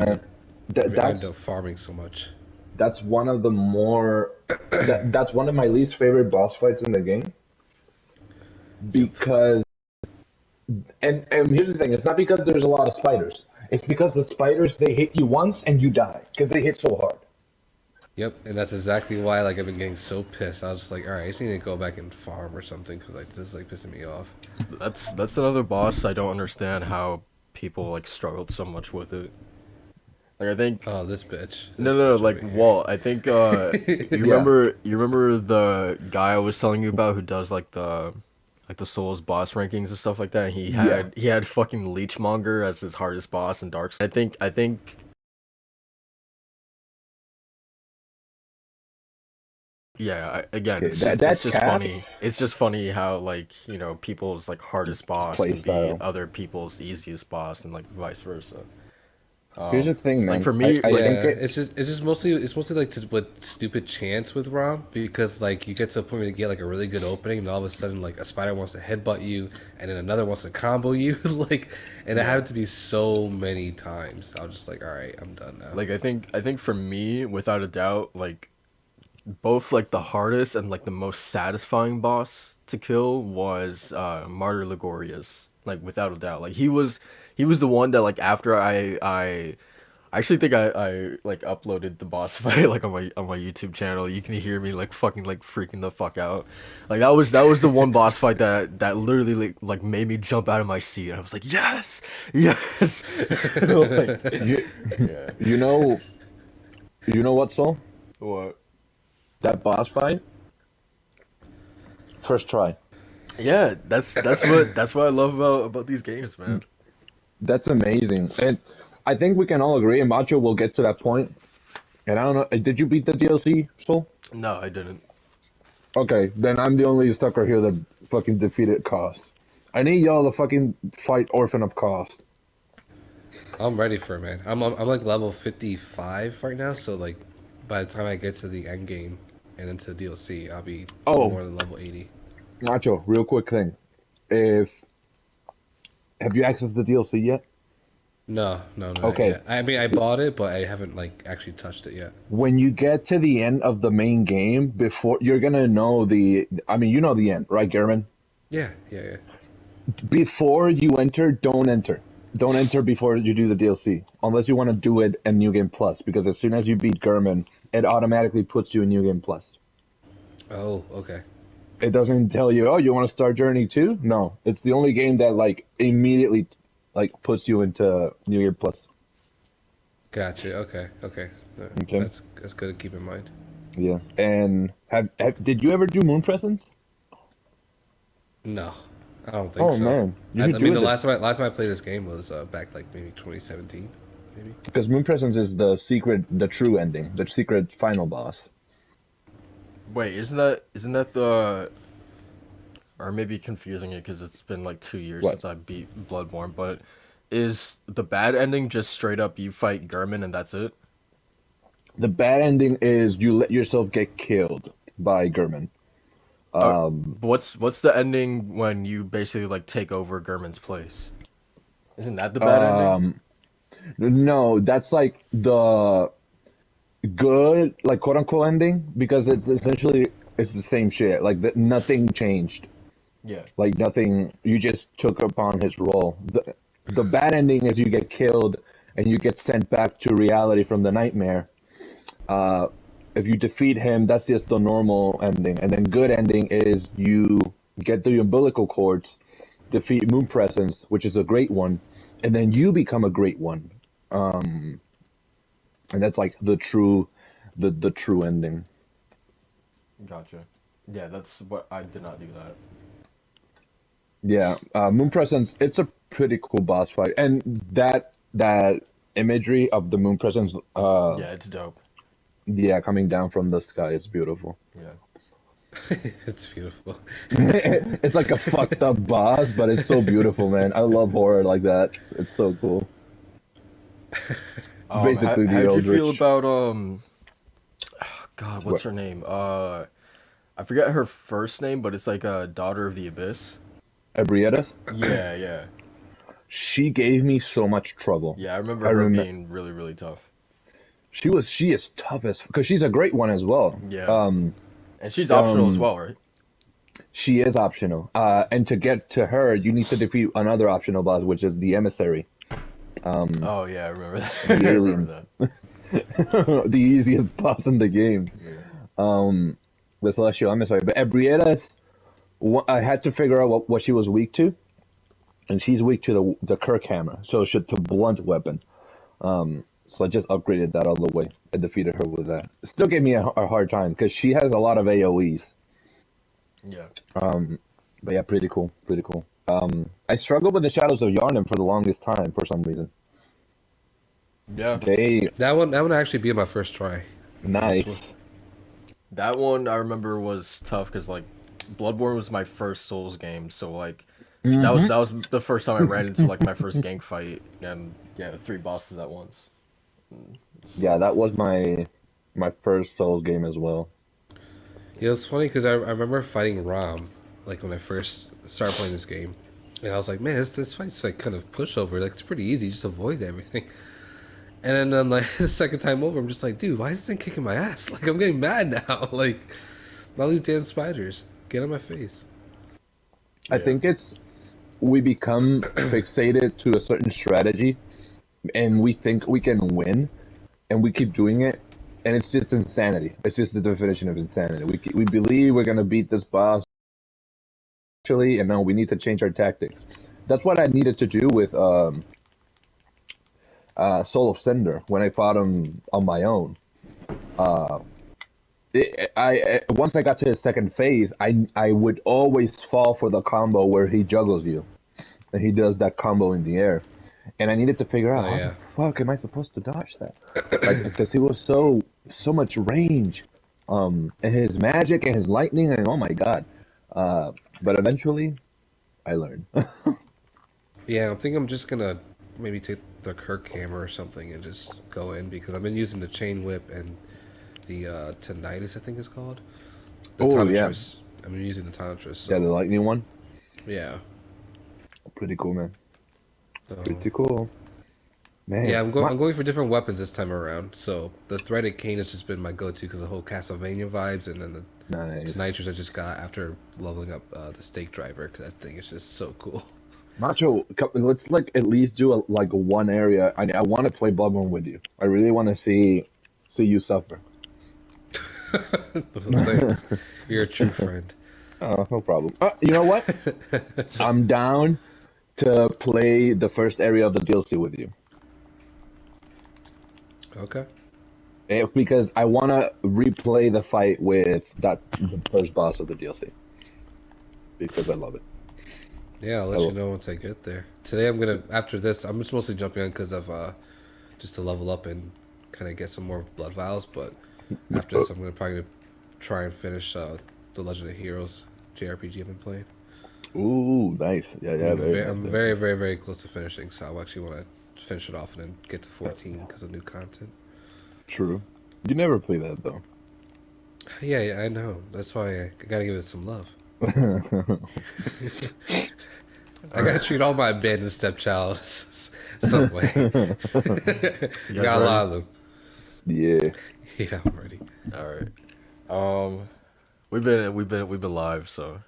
And I end that's up farming so much. that's one of the more that's one of my least favorite boss fights in the game Yep. because and here's the thing, it's not because there's a lot of spiders. It's because the spiders they hit you once and you die because they hit so hard. Yep, and that's exactly why like I've been getting so pissed. I was just like, all right, I just need to go back and farm or something because like this is like pissing me off. That's another boss I don't understand how people like struggled so much with it. Like I think Oh, no this no no bitch like over here. Walt. I think Yeah. you remember the guy I was telling you about who does like the Souls boss rankings and stuff like that. Yeah. He had fucking Leechmonger as his hardest boss in Dark Souls. I think yeah. Again, Okay, that's it's just cap funny. It's just funny how like people's like hardest boss play can be style. other people's easiest boss and like vice versa. Here's the thing, Like man. for I, me, I like think Yeah, it it's just mostly like with stupid chance with Rom because like you get to a point where you get like a really good opening and all of a sudden like a spider wants to headbutt you and then another wants to combo you like and it yeah. happened to be so many times. I was just like, all right, I'm done now. Like I think for me, without a doubt, like both like the hardest and like the most satisfying boss to kill was Martyr Ligorius. Like without a doubt. Like he was the one that like after I actually think I like uploaded the boss fight like on my YouTube channel. You can hear me like fucking like freaking the fuck out. Like that was the one boss fight that literally like made me jump out of my seat. I was like, yes, yes. Like, you yeah. you know you know what, Soul? What? That boss fight, first try. Yeah, that's what I love about these games, man. That's amazing. And I think we can all agree, and Macho will get to that point. And I don't know, did you beat the DLC, Soul? No, I didn't. Okay, then I'm the only sucker here that fucking defeated Cost. I need y'all to fucking fight Orphan of Cost. I'm ready for it, man. I'm like level 55 right now, so like by the time I get to the end game and into DLC, I'll be Oh, more than level 80. Nacho, real quick thing. If have you accessed the DLC yet? No, no, no, not Okay, yet. I mean, I bought it, but I haven't like actually touched it yet. when you get to the end of the main game, before you're gonna know the. I mean, you know the end, right, German? Yeah, yeah, yeah. Before you enter, don't enter. Don't enter before you do the DLC, unless you want to do it in New Game Plus. Because as soon as you beat German, it automatically puts you in New Game Plus. Oh, okay. It doesn't tell you, oh, you want to start Journey 2? No, it's the only game that like immediately like puts you into New Game Plus. Gotcha. Okay, okay. Okay, That's good to keep in mind. yeah. And have did you ever do Moon Presence? No, I don't think Oh so. man, you I should do mean, the it last time I played this game was back like maybe 2017, maybe. because Moon Presence is the secret, the true ending, the secret final boss. Wait, isn't that the or maybe confusing it because it's been like 2 years What? since I beat Bloodborne, but is the bad ending just straight up you fight Gurman and that's it? The bad ending is you let yourself get killed by Gurman. Uh, Um, what's the ending when you basically like take over Gurman's place? Isn't that the bad ending? um, no, that's like the good, like quote unquote ending because it's essentially it's the same shit. Like nothing changed. Yeah. Like nothing. You just took upon his role. The bad ending is you get killed and you get sent back to reality from the nightmare. Uh, if you defeat him, that's just the normal ending. And then good ending is you get the umbilical cords, defeat Moon Presence, which is a great one, and then you become a great one. Um, and that's like the true ending. Gotcha. Yeah, that's what I did not do that. Yeah, Moon Presence. It's a pretty cool boss fight, and that imagery of the Moon Presence, Yeah, it's dope. yeah, coming down from the sky, it's beautiful. Yeah. It's beautiful. It's like a fucked up boss, but it's so beautiful, man. I love horror like that. It's so cool. Basically, the How'd you feel Eldritch. about God, what's What? her name? I forget her first name, but it's like a daughter of the abyss. Ebrietas? Yeah, yeah. She gave me so much trouble. Yeah, I remember I her remember being really, really tough. she is tough as because she's a great one as well. Yeah. And she's optional as Um, well, right? she is optional. And to get to her, you need to defeat another optional boss, which is the emissary. Oh yeah, I remember that. I The aliens. remember that. The easiest boss in the game. Yeah. The celestial emissary. But Ebrietta's, I had to figure out what she was weak to, and she's weak to the Kirk hammer, so she to blunt weapon. So I just upgraded that all the way and defeated her with that. It still gave me a hard time because she has a lot of AOE's. Yeah. But yeah, pretty cool, pretty cool. I struggled with the Shadows of Yharnam for the longest time for some reason. Yeah. They That one actually be my first try. nice. That one I remember was tough because like Bloodborne was my first Souls game, so like that was the first time I ran into like my first gank fight and yeah, 3 bosses at once. Yeah, So that was my first Souls game as well. Yeah, it's funny because I remember fighting Rom, like when I first started playing this game, and I was like, man, this fight's like kind of pushover. Like it's pretty easy, just avoid everything. And then like the second time over, I'm just like, dude, why is this thing kicking my ass? Like I'm getting mad now. Like all these damn spiders, get on my face. I yeah. think it's we become fixated to a certain strategy, and we think we can win, and we keep doing it, and it's just insanity. It's just the definition of insanity. We believe we're gonna beat this boss, actually, and no, we need to change our tactics. That's what I needed to do with Soul of Cinder when I fought him on my own. Once I got to his second phase, I would always fall for the combo where he juggles you, and he does that combo in the air, and I needed to figure out Oh how the yeah, fuck am I supposed to dodge that, like because he was so much range, and his magic and his lightning, and oh my god, but eventually I learned. yeah. I think I'm just gonna maybe take the Kirk hammer or something and just go in because I've been using the chain whip and the tinnitus, I think it's called. The Oh yeah, Tonitrus. I'm using the Tonitrus, yeah, the so lightning one, yeah. pretty cool, man. So Pretty cool, yeah, man. My I'm going for different weapons this time around. So the threaded cane has just been my go-to because the whole Castlevania vibes, and then the nice. Tonitrus I just got after leveling up the stake driver because that thing is just so cool. Macho, let's like at least do like one area. I want to play Bloodborne with you. I really want to see you suffer. Thanks, you're a true friend. Oh, no problem. You know what? I'm down to play the first area of the DLC with you. Okay. Because I want to replay the fight with the first boss of the DLC because I love it. Yeah, I'll I let you lo- know once I get there. Today I'm gonna after this. I'm just mostly jumping on because of just to level up and kind of get some more blood vials. But after this, I'm gonna probably try and finish the Legend of Heroes JRPG I've been playing. Ooh, nice. Yeah, yeah, very nice, I'm very nice. very close to finishing, so I actually want to finish it off and then get to 14 because of new content. True. You never play that though. Yeah, I know. That's why I gotta give it some love. I All gotta right. treat all my abandoned stepchild some way. You guys Got a ready? lot of them. Yeah. Yeah, I'm ready. All right. Um, we've been live, so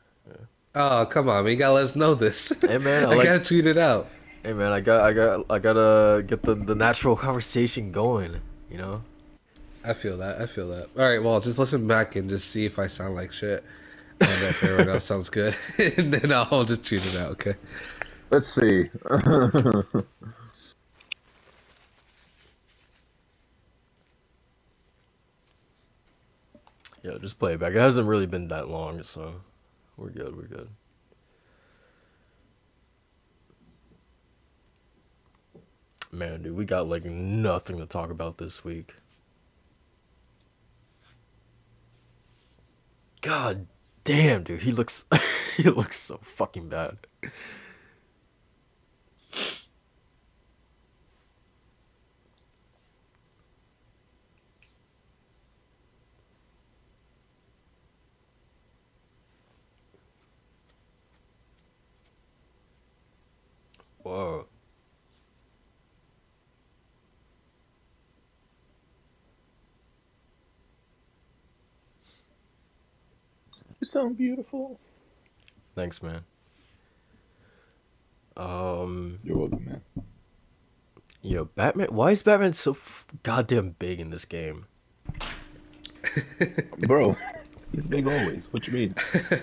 Oh, come on, man. You gotta let us know this. hey man, I gotta tweet it out. I gotta get the natural conversation going, you know? I feel that. I feel that. All right, well, just listen back and just see if I sound like shit. And if everyone else sounds good, and then I'll just tweet it out, okay? Let's see. Yeah, just play it back. It hasn't really been that long, so we're good, we're good. Man, dude, we got like nothing to talk about this week. God damn, dude, he looks he looks so fucking bad. Whoa. so beautiful. Thanks, man. You're welcome, man. Yo, Batman. Why is Batman so goddamn big in this game? Bro, he's big always. What you mean?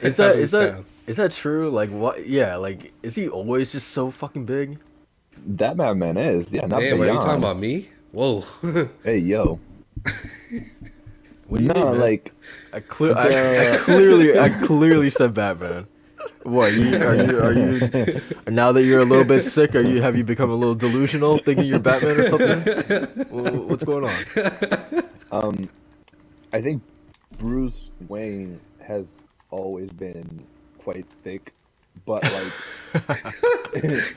Is How that does is it that sound? is that true? Like what? Yeah, like is he always just so fucking big? That Batman is. Yeah, not Damn, are you talking beyond. about me? Whoa. Hey, yo. What do you No, mean, man? like I the. clearly said Batman. What are you now that you're a little bit sick? Have you become a little delusional, thinking you're Batman or something? What's going on? um, I think Bruce Wayne has always been quite thick, but like,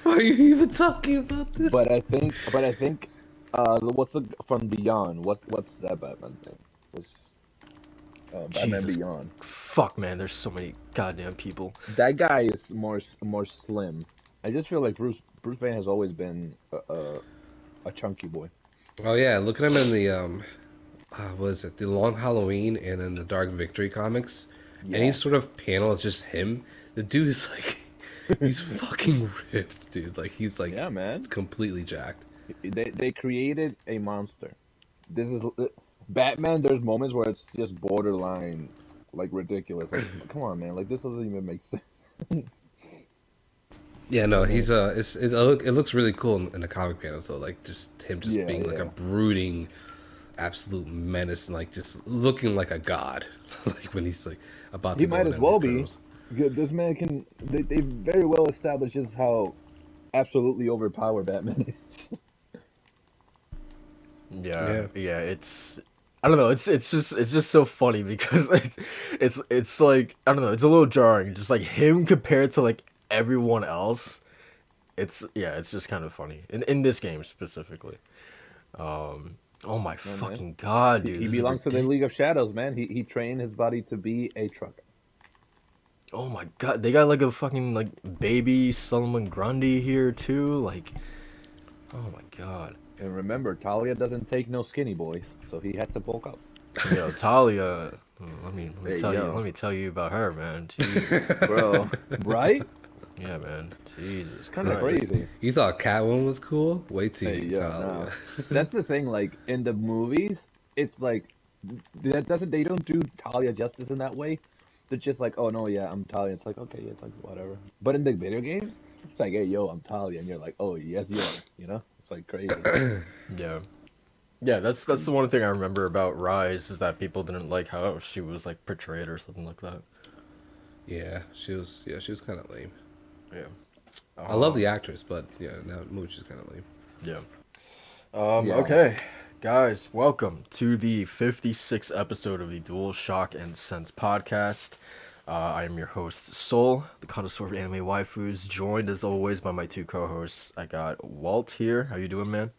Why are you even talking about this? but I think, what's the from Beyond? What's that Batman's name? What's Batman Jesus, Beyond? fuck, man. There's so many goddamn people. That guy is more slim. I just feel like Bruce Wayne has always been a chunky boy. Oh yeah, look at him in the what is it? The Long Halloween and then the Dark Victory comics. Any Yeah, sort of panel, it's just him. The dude is like, he's fucking ripped, dude. Like he's like yeah, man. completely jacked. They created a monster. This is Batman. There's moments where it's just borderline like ridiculous. Like, come on, man. Like this doesn't even make sense. Yeah, no, But he's hey, it looks really cool in the comic panels though. Like just him just yeah, being like a yeah. brooding, absolute menace, and like just looking like a god. Like when he's like about He to go might in as on these well be. girls. This man can. They very well established just how absolutely overpowered Batman is. Yeah, Yeah. yeah. I don't know. It's just so funny because it's like I don't know. It's a little jarring. Just like him compared to like everyone else. It's just kind of funny in this game specifically. Oh my No, man. fucking god, dude, He this is belongs to the ridiculous. League of Shadows, man. He trained his body to be a truck. Oh my god, they got like a fucking like baby Solomon Grundy here too. Like, oh my god. And remember, Talia doesn't take no skinny boys, so he had to bulk up. Yo, Talia. Hey, yo, Let me tell you about her, man. Jesus. bro, right? Yeah, man. Jesus It's kind of Christ. crazy. You thought Catwoman was cool? Wait till you Hey, meet yo, Talia. no. That's the thing. Like in the movies, it's like that doesn't. They don't do Talia justice in that way. They're just like, oh no, yeah, I'm Talia. It's like okay, yeah, it's like whatever. But in the video games, it's like, hey, yo, I'm Talia, and you're like, oh yes, you are. You know, it's like crazy. Yeah. Yeah, that's the one thing I remember about Rise is that people didn't like how she was like portrayed or something like that. She was kind of lame. Yeah. I love the Um. actress, but yeah, now the movie she's kind of lame. Yeah. Yeah, Okay, guys, welcome to the 56th episode of the DualShock and Sense Podcast. I am your host, Soul, the connoisseur of anime waifus, joined as always by my two co-hosts. I got Walt here. How you doing, man?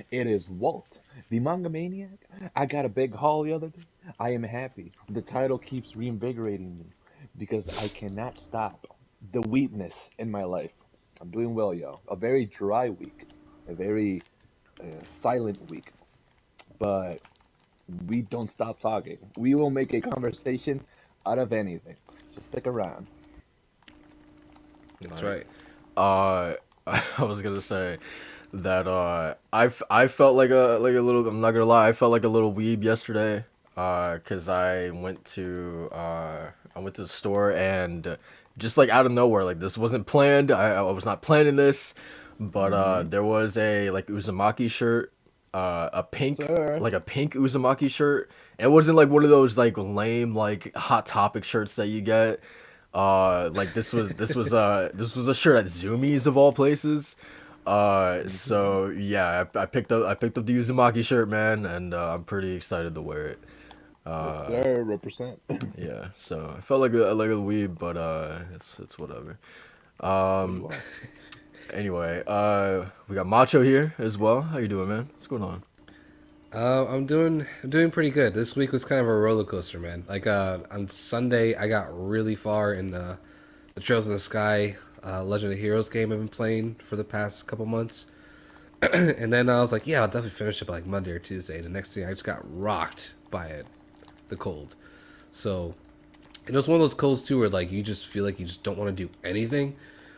it is Walt, the manga maniac. I got a big haul the other day. I am happy. The title keeps reinvigorating me because I cannot stop the weakness in my life. I'm doing well, yo. A very dry week, a very silent week, but we don't stop talking. We will make a conversation out of anything. So stick around. That's Like, right. uh, I was gonna say that I felt like a little. I'm not gonna lie, I felt like a little weeb yesterday. Cause I went to the store and just like out of nowhere, like this wasn't planned. I was not planning this, but Hmm. there was a like Uzumaki shirt, Yes, sir. like a pink Uzumaki shirt. It wasn't like one of those like lame like Hot Topic shirts that you get. Like this was a shirt at Zoomies of all places. Hmm. So yeah, I picked up the Uzumaki shirt, man, and I'm pretty excited to wear it. Yes, Uh, sir. Represent. yeah, so I felt like a weeb, but it's whatever. Oh, you Um, are. anyway, we got Macho here as well. How you doing, man? What's going on? I'm doing pretty good. This week was kind of a roller coaster, man. Like on Sunday, I got really far in the Trails in the Sky Legend of Heroes game I've been playing for the past couple months, and then I was like, yeah, I'll definitely finish it by like Monday or Tuesday. The next thing, I just got rocked by it, the cold. So And it was one of those colds too, where like you just feel like you just don't want to do anything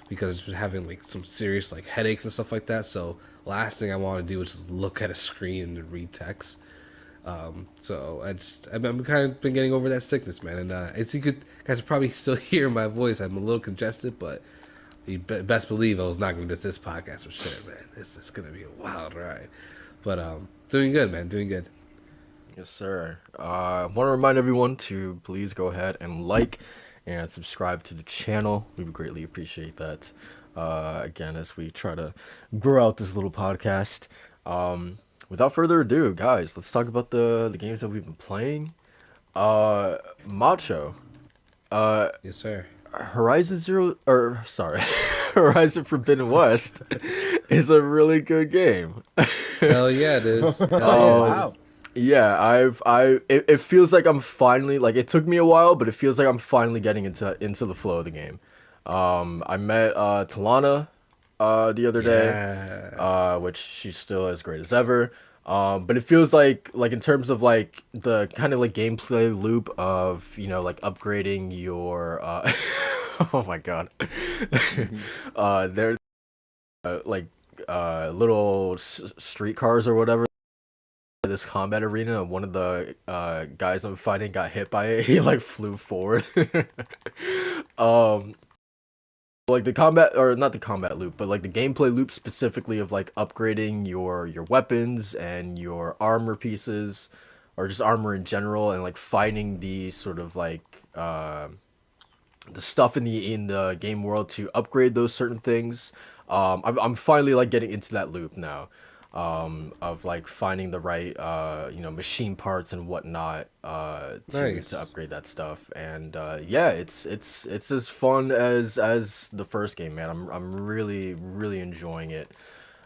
because it's been having like some serious like headaches and stuff like that. So last thing I want to do is just look at a screen and read text. So I'm kind of been getting over that sickness, man. And as you guys probably still hear my voice, I'm a little congested, but you best believe I was not going to miss this podcast for sure, man. This is gonna be a wild ride. But doing good, man. Doing good. Yes, sir. I want to remind everyone to please go ahead and like and subscribe to the channel. We would greatly appreciate that. Again, as we try to grow out this little podcast. Without further ado, guys, let's talk about the games that we've been playing. Macho. Yes, sir. Horizon Zero, or sorry, Horizon Forbidden West is a really good game. Hell yeah, it is. Hell yeah, Wow. Yeah, it feels like I'm finally, like, it took me a while, but it feels like I'm finally getting into the flow of the game. I met Talana the other day, Yeah. which she's still as great as ever. But it feels like in terms of like the kind of like gameplay loop of, you know, like upgrading your oh my god. They're like little streetcars or whatever, this combat arena, and one of the guys I'm fighting got hit by it. He like flew forward. um like the combat, or not the combat loop, but like the gameplay loop specifically of like upgrading your weapons and your armor pieces, or just armor in general, and like finding the sort of like the stuff in the game world to upgrade those certain things. I'm finally like getting into that loop now, of like finding the right you know, machine parts and whatnot Nice. to upgrade that stuff. And yeah, it's as fun as the first game, man. I'm really enjoying it.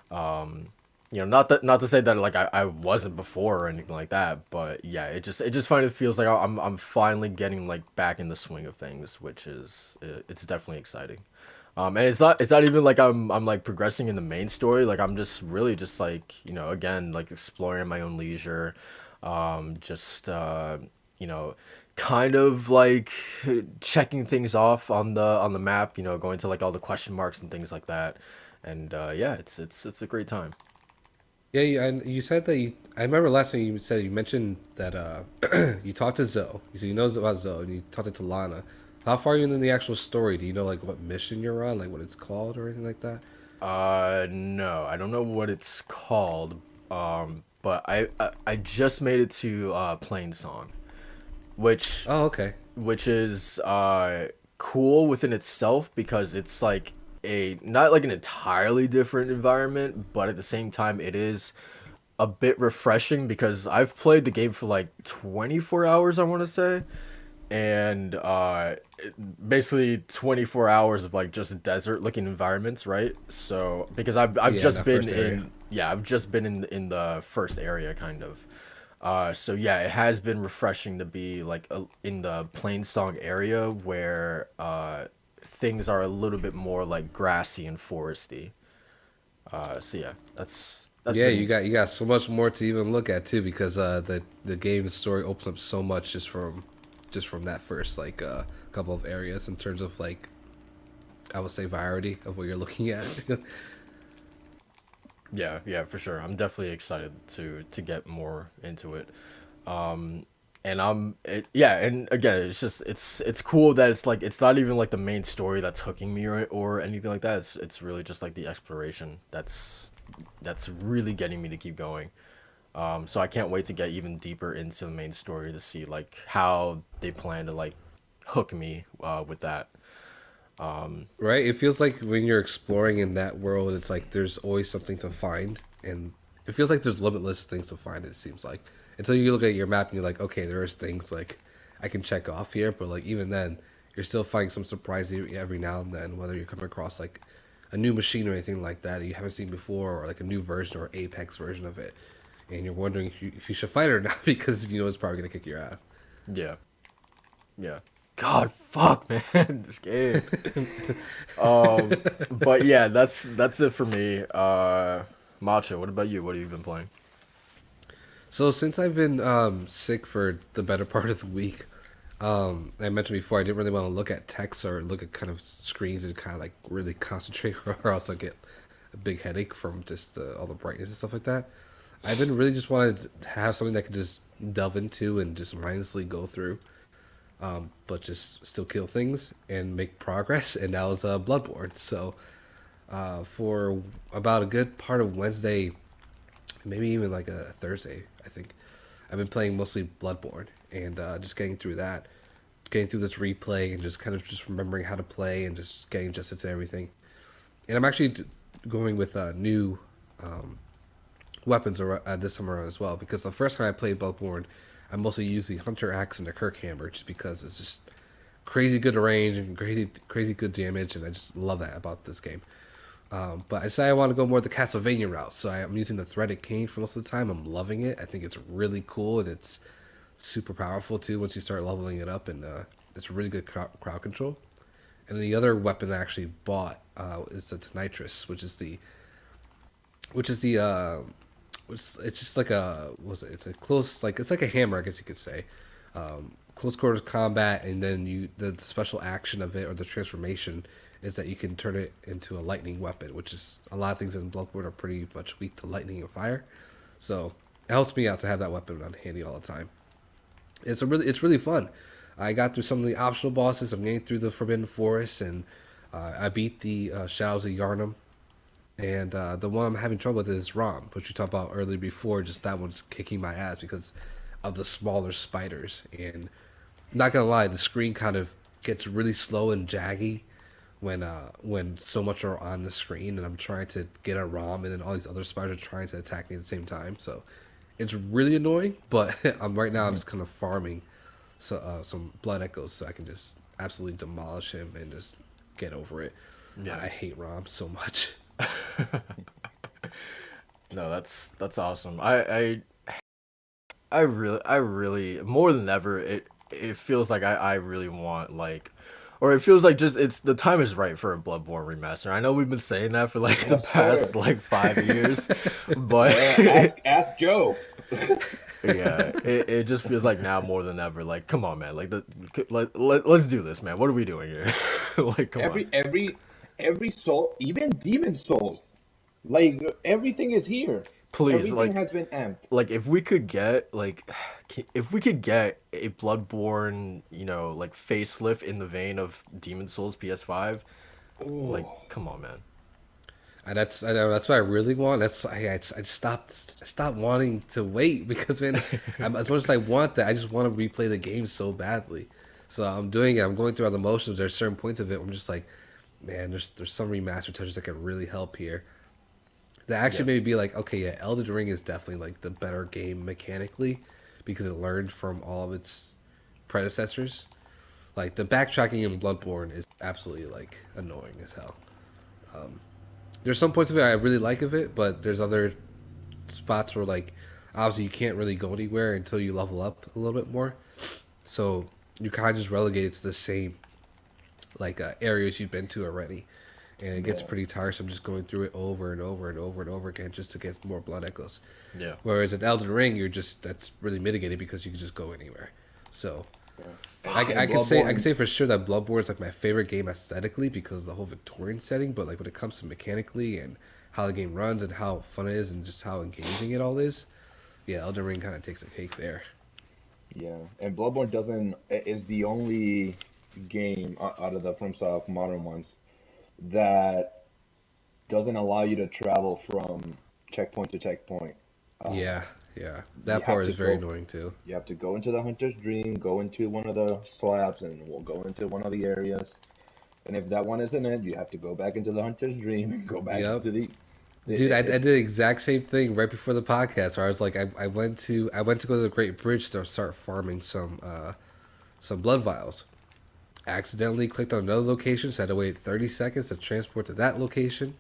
Um, you know, not to say that like I wasn't before or anything like that, but yeah, it just finally feels like I'm finally getting like back in the swing of things, which is it's definitely exciting. And it's not even like I'm like progressing in the main story. Like I'm just really just like, you know, again, like exploring at my own leisure, just you know, kind of like checking things off on the map, you know, going to like all the question marks and things like that. And yeah, it's a great time. Yeah, and you said that you. I remember last time you said you mentioned that you talked to Zoe. So you know about Zoe, and you talked to Lana. How far are you in the actual story? Do you know like what mission you're on, like what it's called or anything like that? No, I don't know what it's called. But I just made it to Plain Song, which Oh, okay. is cool within itself, because it's like a not like an entirely different environment, but at the same time it is a bit refreshing, because I've played the game for like 24 hours, I want to say, and basically 24 hours of like just desert looking environments, right? So because I've Yeah, in just that been first area. in, yeah, I've just been in the first area kind of. So yeah, it has been refreshing to be like in the Plainsong area, where things are a little bit more like grassy and foresty. So yeah, that's Yeah, been you got so much more to even look at too, because the game story opens up so much just from that first like couple of areas in terms of like I would say variety of what you're looking at. yeah, yeah, for sure. I'm definitely excited to get more into it. And yeah, and again, it's just it's cool that it's like it's not even like the main story that's hooking me, or anything like that. It's really just like the exploration that's really getting me to keep going. So I can't wait to get even deeper into the main story to see like how they plan to like hook me with that. Right? It feels like when you're exploring in that world, it's like there's always something to find, and it feels like there's limitless things to find. It seems like until you look at your map and you're like, okay, there's things like I can check off here, but like even then, you're still finding some surprise every now and then, whether you come across like a new machine or anything like that you haven't seen before, or like a new version or Apex version of it, and you're wondering if you should fight it or not because you know it's probably gonna kick your ass. Yeah, yeah. God, fuck, man, this game. But yeah, that's it for me. Macho, what about you? What have you been playing? So since I've been sick for the better part of the week, I mentioned before, I didn't really want to look at text or look at kind of screens and kind of like really concentrate, or else I get a big headache from just all the brightness and stuff like that. I've been really just wanted to have something that I could just delve into and just mindlessly go through, but just still kill things and make progress. And that was Bloodborne. So for about a good part of Wednesday, maybe even like a Thursday, I think I've been playing mostly Bloodborne and just getting through that, getting through this replay and just kind of just remembering how to play and just getting adjusted to everything. And I'm actually going with new um, weapons this time around as well, because the first time I played Bloodborne, I mostly used the Hunter Axe and the Kirk Hammer just because it's just crazy good range and crazy good damage, and I just love that about this game. But I decided I want to go more the Castlevania route, so I'm using the Threaded Cane for most of the time. I'm loving it. I think it's really cool, and it's super powerful too once you start leveling it up, and it's really good crowd control. And the other weapon I actually bought is the Nitrous, which is the it's just like a was it? It's a close like it's like a hammer, I guess you could say. Close quarters combat, and then the special action of it or the transformation is that you can turn it into a lightning weapon, which is a lot of things in Bloodborne are pretty much weak to lightning and fire. So it helps me out to have that weapon on handy all the time. It's really fun. I got through some of the optional bosses. I'm getting through the Forbidden Forest, and I beat the Shadows of Yharnam. And the one I'm having trouble with is Rom, which we talked about earlier before. Just that one's kicking my ass because of the smaller spiders. And not gonna lie, the screen kind of gets really slow and jaggy when so much are on the screen, and I'm trying to get a Rom, and then all these other spiders are trying to attack me at the same time. So it's really annoying. But right now I'm just kind of farming some blood echoes so I can just absolutely demolish him and just get over it. Yeah. I hate Rom so much. No, that's awesome. I really more than ever it feels like I really want like or it feels like just it's the time is right for a Bloodborne remaster. I know we've been saying that for like the Yes, past sir. like 5 years, but Ask Joe. yeah, it just feels like now more than ever. Like, come on, man. Like let's do this, man. What are we doing here? Like, come on. Every soul, even demon souls, like everything is here. Please, Everything has been amped. like if we could get like if we could get a Bloodborne, like facelift in the vein of Demon Souls PS5, like Oh, come on, man. And I know that's what I really want. That's why I stopped wanting to wait because man, as much as I want that, I just want to replay the game so badly. So I'm doing it. I'm going through all the motions. There's certain points of it where I'm just like, man, there's some remaster touches that could really help here. That actually Yeah. made me be like, okay, yeah, Elden Ring is definitely like the better game mechanically because it learned from all of its predecessors. Like the backtracking in Bloodborne is absolutely like annoying as hell. Um, there's some points of it I really like of it, but there's other spots where like obviously you can't really go anywhere until you level up a little bit more. So you kind of just relegated to the same like areas you've been to already, and it gets yeah, pretty tiresome just going through it over and over and over and over again just to get more blood echoes. Yeah. Whereas in Elden Ring, you're just that's really mitigated because you can just go anywhere. So yeah. I And I can Bloodborne, say for sure that Bloodborne is like my favorite game aesthetically because of the whole Victorian setting. But like when it comes to mechanically and how the game runs and how fun it is and just how engaging it all is, yeah, Elden Ring kind of takes the cake there. yeah, and Bloodborne doesn't is the only game out of the FromSoft modern ones that doesn't allow you to travel from checkpoint to checkpoint. Uh, Yeah, yeah, you that have part to is very go annoying too. you have to go into the hunter's dream, go into one of the slabs, and we'll go into one of the areas. And if that one isn't it, you have to go back into the hunter's dream and go back Yep. into the. Dude, I did It's the exact same thing right before the podcast where I was like I went to go to the Great Bridge to start farming some blood vials. Accidentally clicked on another location, so I had to wait 30 seconds to transport to that location,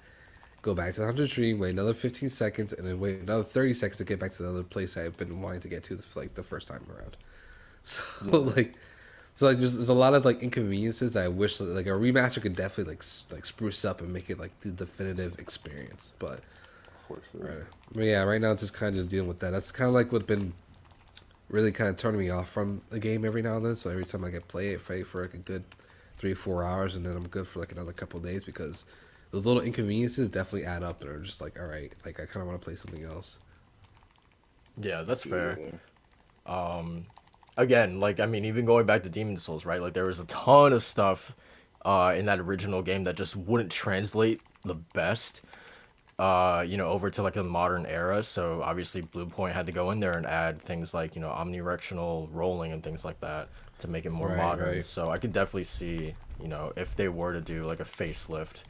go back to the Hunter's Dream, wait another 15 seconds, and then wait another 30 seconds to get back to the other place I've been wanting to get to for, like the first time around. So yeah, like there's a lot of like inconveniences that I wish that, like a remaster could definitely like spruce up and make it like the definitive experience. But for sure. right, but yeah, right now it's just kind of just dealing with that. That's kind of like what been really kind of turning me off from the game every now and then. So every time I get play for like a good 3 or 4 hours, and then I'm good for like another couple of days because those little inconveniences definitely add up, and are just like, all right, like I kind of want to play something else. Yeah, that's fair. Yeah. Again, like I mean, even going back to Demon Souls, right? Like there was a ton of stuff in that original game that just wouldn't translate the best, over to like a modern era. So obviously, Blue Point had to go in there and add things like omnidirectional rolling and things like that to make it more Right, modern. right. So I could definitely see, if they were to do like a facelift,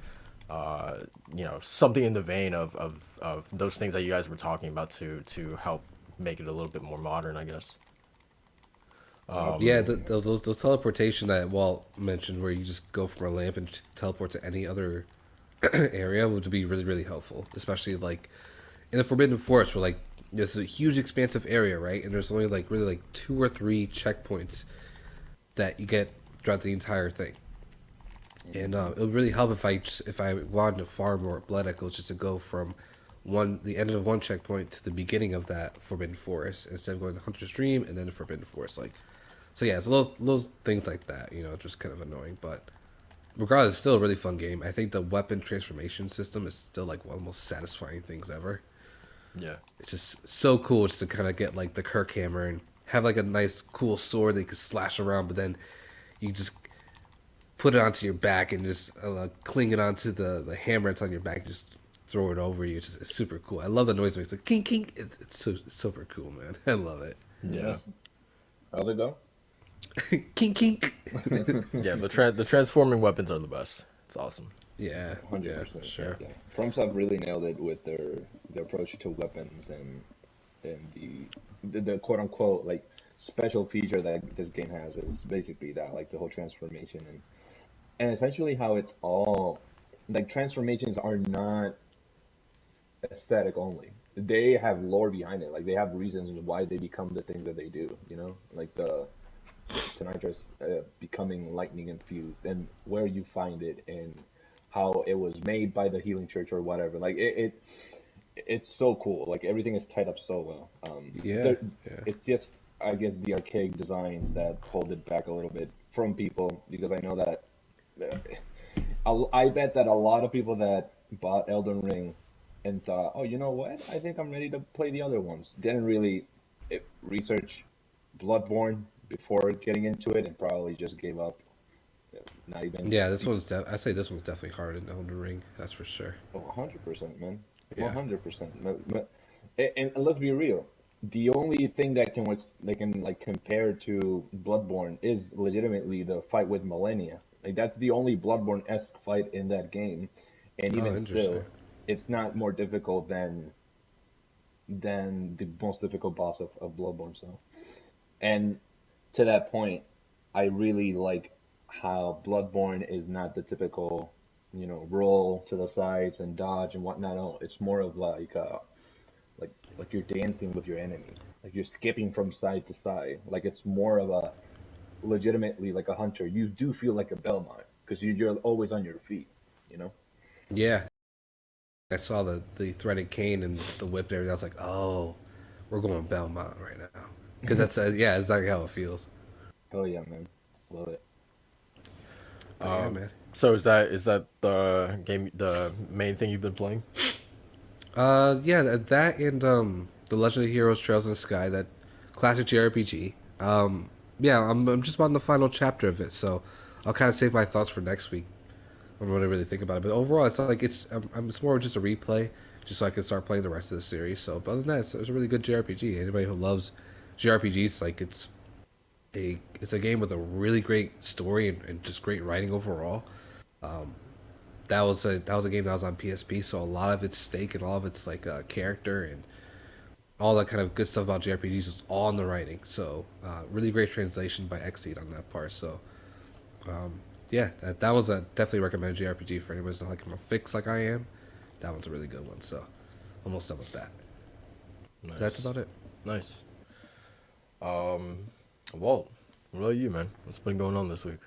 something in the vein of those things that you guys were talking about to help make it a little bit more modern, I guess. Yeah, Absolutely. those teleportation that Walt mentioned, where you just go from a lamp and teleport to any other area, would be really really helpful, especially like in the Forbidden Forest, where like there's a huge expansive area, right? And there's only like really like 2 or 3 checkpoints that you get throughout the entire thing. And Hmm. it would really help if I wanted to farm more blood echoes, just to go from the end of one checkpoint to the beginning of that Forbidden Forest instead of going to Hunter's Dream and then the Forbidden Forest. Like, so yeah, so those things like that, just kind of annoying. But regardless, it's still a really fun game. I think the weapon transformation system is still like one of the most satisfying things ever. Yeah. It's just so cool just to kind of get like the Kirk hammer and have like a nice cool sword that you can slash around, but then you just put it onto your back and just cling it onto the hammer that's on your back and just throw it over you. It's super cool. I love the noise it makes. Like kink kink. It's super cool, man. I love it. Yeah. Yeah. How's it go? Kink kink. Yeah, the transforming weapons are the best. It's awesome. Yeah, yeah, 100%. Yeah. sure. Yeah. FromSoft really nailed it with their approach to weapons and the quote unquote like special feature that this game has is basically that, like the whole transformation and essentially how it's all like transformations are not aesthetic only. They have lore behind it. Like they have reasons why they become the things that they do. Like the Tonitrus becoming lightning infused and where you find it and how it was made by the Healing Church or whatever. Like it's so cool. Like everything is tied up so well. Yeah, yeah. It's just I guess the archaic designs that hold it back a little bit from people because I know that I bet that a lot of people that bought Elden Ring and thought, oh, you know what? I think I'm ready to play the other ones. Didn't really research Bloodborne before getting into it and probably just gave up. Not even. Yeah, I say this one's definitely harder than Elden Ring. That's for sure. 100%, man. Yeah. 100%. And let's be real. The only thing that they can like compare to Bloodborne is legitimately the fight with Millennia. Like that's the only Bloodborne-esque fight in that game, and Oh, even interesting. still, it's not more difficult than the most difficult boss of Bloodborne. So, and to that point, I really like how Bloodborne is not the typical, roll to the sides and dodge and whatnot. No, it's more of like you're dancing with your enemy. Like you're skipping from side to side. Like it's more of a legitimately like a hunter. You do feel like a Belmont because you're always on your feet, you know? Yeah, I saw the threaded cane and the whip there. And I was like, oh, we're going Belmont right now. Because that's yeah, exactly how it feels. Oh yeah, man. Love it. But yeah, man. So is that the main thing you've been playing? Yeah, that and the Legend of Heroes Trails in the Sky, that classic JRPG. Yeah, I'm just on the final chapter of it, so I'll kind of save my thoughts for next week on what I really think about it. But overall, it's not like it's more just a replay, just so I can start playing the rest of the series. So, but other than that, it's a really good JRPG. Anybody who loves JRPGs, like it's a game with a really great story and just great writing overall. Um, that was a game that was on PSP, so a lot of its stake and all of its like character and all that kind of good stuff about JRPGs was all in the writing. So really great translation by Xseed on that part. So um, yeah, that was a definitely recommended JRPG for anyone who's not like a fix like I am. That one's a really good one. So almost done with that. That's Nice. about it. Nice. Walt, what about you, man? What's been going on this week?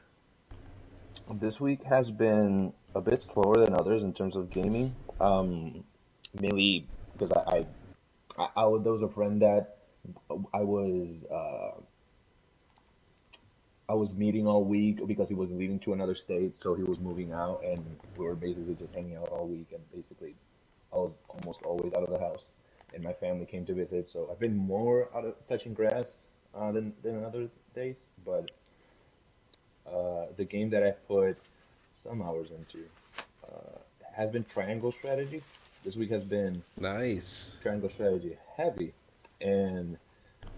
This week has been a bit slower than others in terms of gaming. Mainly because there was a friend that I was I was meeting all week because he was leaving to another state, so he was moving out, and we were basically just hanging out all week. And basically, I was almost always out of the house, and my family came to visit. So I've been more out of touching grass than other days. But the game that I put some hours into has been Triangle Strategy. This week has been Nice. Triangle Strategy heavy, and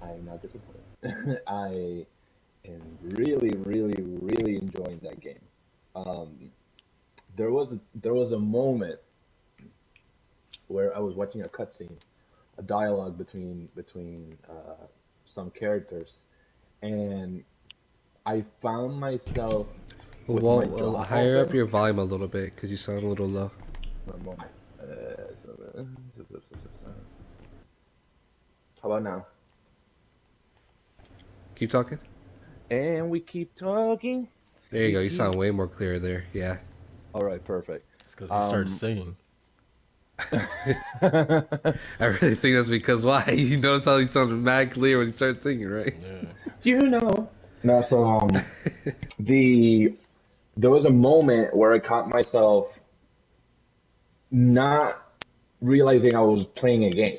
I'm not disappointed. I am really, really, really enjoying that game. Um, there was a moment where I was watching a cutscene, a dialogue between some characters, and I found myself with my jaw Higher up open. your volume a little bit because you sound a little low. One moment. How about now? Keep talking. And we keep talking. There you We go. You keep. sound way more clear there. Yeah. All right, perfect. It's because he started Um, singing. I really think that's because why? You notice how he sounded mad clear when he started singing, right? Yeah. you know. No, so the there was a moment where I caught myself not realizing I was playing a game.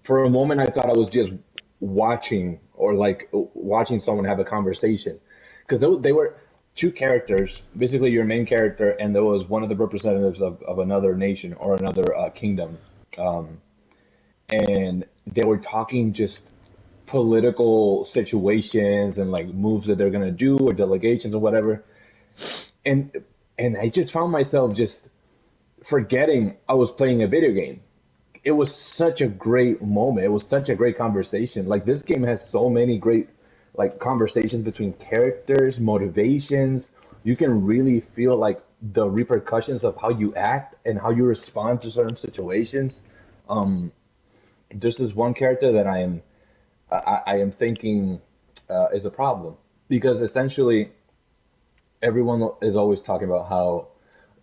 For a moment, I thought I was just watching or like watching someone have a conversation, because they were two characters, basically your main character, and there was one of the representatives of another nation or another kingdom, um, and they were talking just political situations and like moves that they're gonna do or delegations or whatever, and and I just found myself just forgetting I was playing a video game. It was such a great moment. It was such a great conversation. Like this game has so many great like conversations between characters, motivations. You can really feel like the repercussions of how you act and how you respond to certain situations. Um, there's this one character that I am thinking is a problem because essentially everyone is always talking about how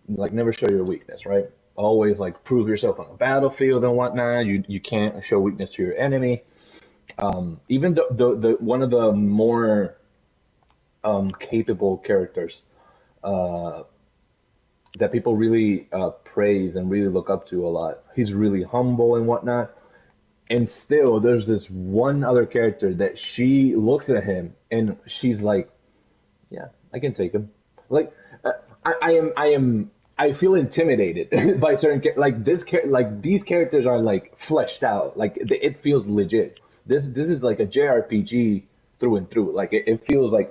like never show your weakness, right? Always like prove yourself on the battlefield and whatnot. You can't show weakness to your enemy. Even the one of the more capable characters uh, that people really praise and really look up to a lot. He's really humble and whatnot. And still, there's this one other character that she looks at him and she's like, yeah, I can take him. Like, I feel intimidated by certain like like these characters are like fleshed out. Like it feels legit. This is like a JRPG through and through. Like it feels like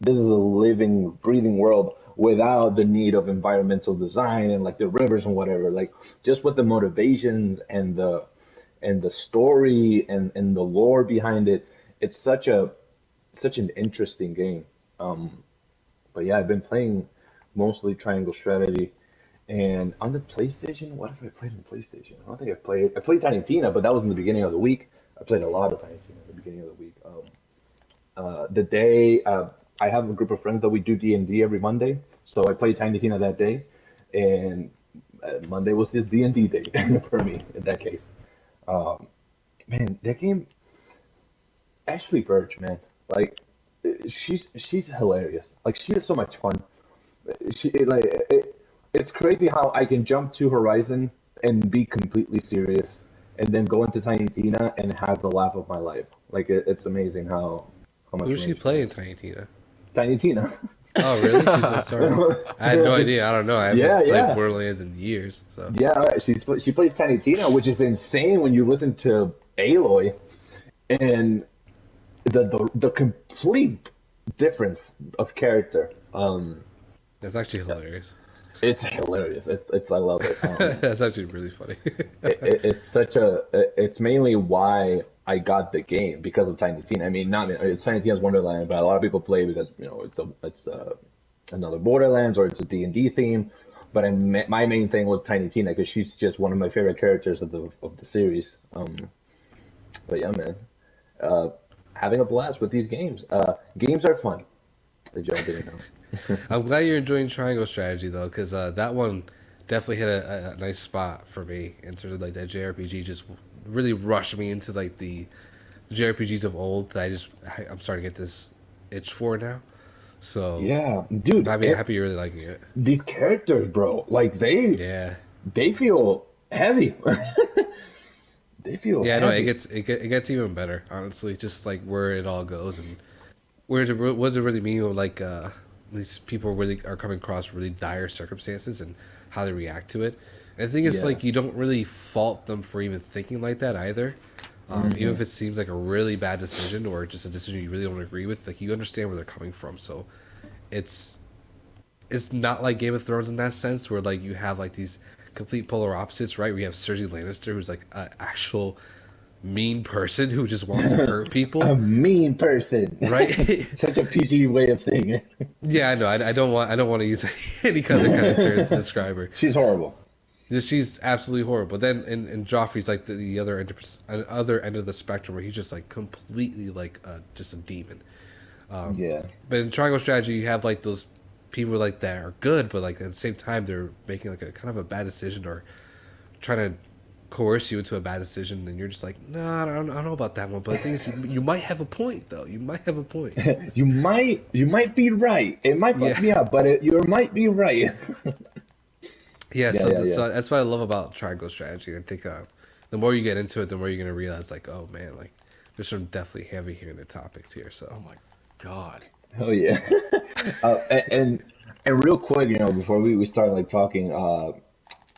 this is a living, breathing world without the need of environmental design and like the rivers and whatever. Like just with the motivations and the story and the lore behind it. It's such an interesting game. Um, but yeah, I've been playing mostly Triangle Strategy. And on the PlayStation, what have I played on PlayStation? I don't think I played. I played Tiny Tina, but that was in the beginning of the week. I played a lot of Tiny Tina at the beginning of the week. The day I have a group of friends that we do D&D every Monday, so I played Tiny Tina that day, and Monday was just D&D day for me in that case. Um, man, that game, Ashley Birch, man, like she's hilarious. Like she is so much fun. It's crazy how I can jump to Horizon and be completely serious, and then go into Tiny Tina and have the laugh of my life. Like it's amazing how much Who's she range she has. playing, Tiny Tina? Tiny Tina. Oh, really? She's so sorry. I had no idea. I don't know. I Yeah, haven't played yeah, Borderlands in years, so. yeah. She plays Tiny Tina, which is insane when you listen to Aloy and the complete difference of character. That's actually hilarious. It's hilarious. It's I love it. That's actually really funny. It's such a it's mainly why I got the game because of Tiny Tina. I mean, not it's Tiny Tina's Wonderland, but a lot of people play because it's another Borderlands or it's a D&D theme. But my main thing was Tiny Tina because she's just one of my favorite characters of the series. But yeah, man, uh, having a blast with these games. Games are fun. The Joe didn't know. I'm glad you're enjoying Triangle Strategy though, because that one definitely hit a nice spot for me in terms of like that JRPG. Just really rushed me into like the JRPGs of old that I'm starting to get this itch for now. So Yeah, dude, I'm happy you're really liking it. these characters, bro, like Yeah. they feel heavy. They feel Yeah, no, heavy. it gets even better, honestly. Just like where it all goes and what does it really mean when like these people really are coming across really dire circumstances and how they react to it. And the thing is, Yeah. like, you don't really fault them for even thinking like that either. Even if it seems like a really bad decision or just a decision you really don't agree with, like you understand where they're coming from. So it's it's not like Game of Thrones in that sense, where like you have like these complete polar opposites, right? We have Cersei Lannister, who's like an actual mean person who just wants to hurt A people, mean person. right? Such a PG way of saying it. Yeah, I know. I don't want to use any kind of terms to describe her. She's horrible. She's absolutely horrible. Then in Joffrey's like the other end of the spectrum where he's just like completely like just a demon. Yeah. But in Triangle Strategy, you have like those people like that are good, but like at the same time they're making like a kind of a bad decision or trying to coerce you into a bad decision, and you're just like, no, I don't know about that one. But the thing is, you might have a point though. You might have a point. You might be right. It might fuck Yeah. me up, but you might be right. Yeah, Yeah, so, yeah, yeah. so that's what I love about Triangle Strategy. I think the more you get into it, the more you're gonna realize, like, oh man, like there's some definitely heavy-handed topics here. So Oh my god. Oh yeah. And real quick, before we start like talking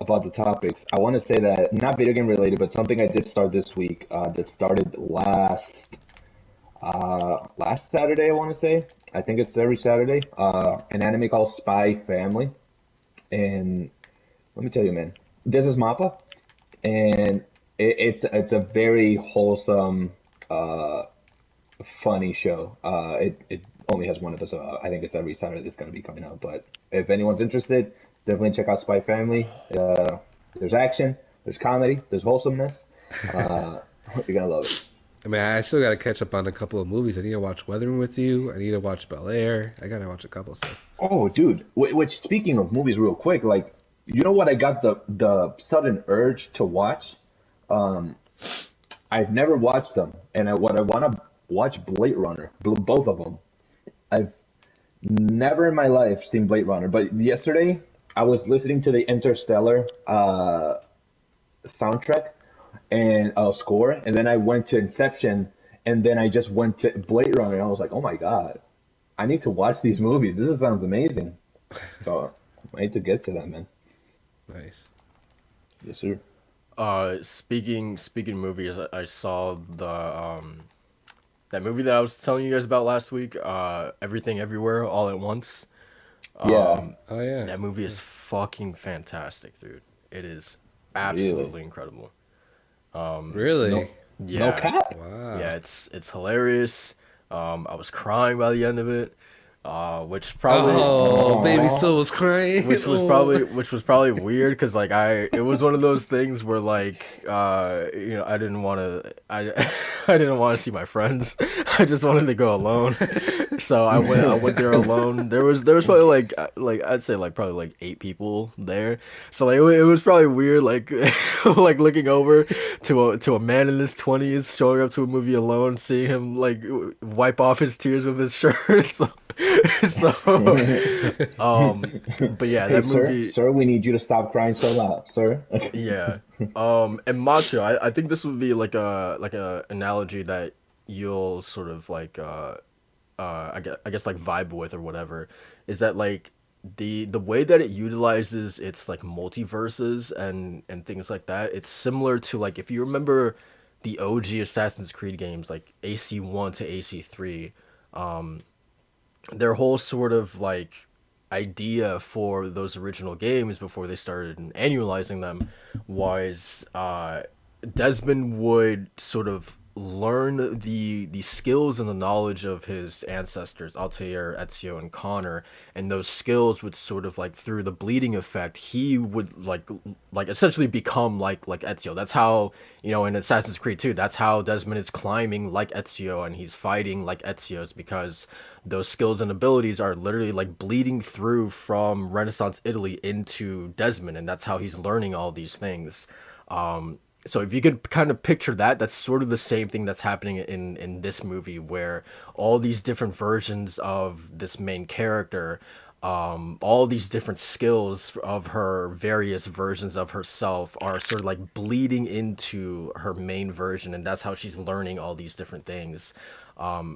about the topics, I want to say that not video game related, but something I did start this week that started last Saturday. I want to say. I think it's every Saturday. An anime called Spy Family, and let me tell you, man, this is Mappa, and it's a very wholesome, uh, funny show. It only has one episode. I think it's every Saturday that's going to be coming out. But if anyone's interested, definitely check out Spy Family. There's action, there's comedy, there's wholesomeness. Uh, you're gonna love it. I mean, I still got to catch up on a couple of movies. I need to watch Weathering with You. I need to watch Bel Air. I got to watch a couple of stuff. Oh, dude. Which speaking of movies, real quick, like you know what I got the sudden urge to watch. Um, I've never watched them, and what I want to watch Blade Runner, both of them. I've never in my life seen Blade Runner, but yesterday I was listening to the Interstellar soundtrack and score, and then I went to Inception, and then I just went to Blade Runner, and I was like, oh my God, I need to watch these movies. This sounds amazing. So I need to get to that, man. Nice. Yes, sir. Speaking movies, I saw the that movie that I was telling you guys about last week, Everything Everywhere All at Once. Yeah, Oh yeah. That movie is fucking fantastic, dude. It is really. absolutely incredible. Really? No, no Yeah, cap. Wow. yeah, it's hilarious. I was crying by the end of it, which probably Oh, baby Aww. Soul was crying. Oh. which was probably weird because like it was one of those things where like I didn't want to I didn't want to see my friends. I just wanted to go alone. So I went there alone. There was probably like I'd say like probably like 8 people there. So like it was probably weird like like looking over to a man in his 20s showing up to a movie alone, seeing him like wipe off his tears with his shirt. So but yeah, Hey, that sir, movie. sir, we need you to stop crying so loud, sir. Yeah. And Macho, I think this would be like a analogy that you'll sort of like I guess like vibe with or whatever, is that like the way that it utilizes its like multiverses and things like that, it's similar to like if you remember the OG Assassin's Creed games like AC1 to AC3, their whole sort of like idea for those original games before they started annualizing them was Desmond would sort of learn the skills and the knowledge of his ancestors, Altair, Ezio, and Connor, and those skills would sort of like through the bleeding effect, he would like essentially become like Ezio. That's how, in Assassin's Creed 2, that's how Desmond is climbing like Ezio and he's fighting like Ezio, is because those skills and abilities are literally like bleeding through from Renaissance Italy into Desmond, and that's how he's learning all these things. So if you could kind of picture that, that's sort of the same thing that's happening in this movie, where all these different versions of this main character, all these different skills of her various versions of herself are sort of like bleeding into her main version, and that's how she's learning all these different things.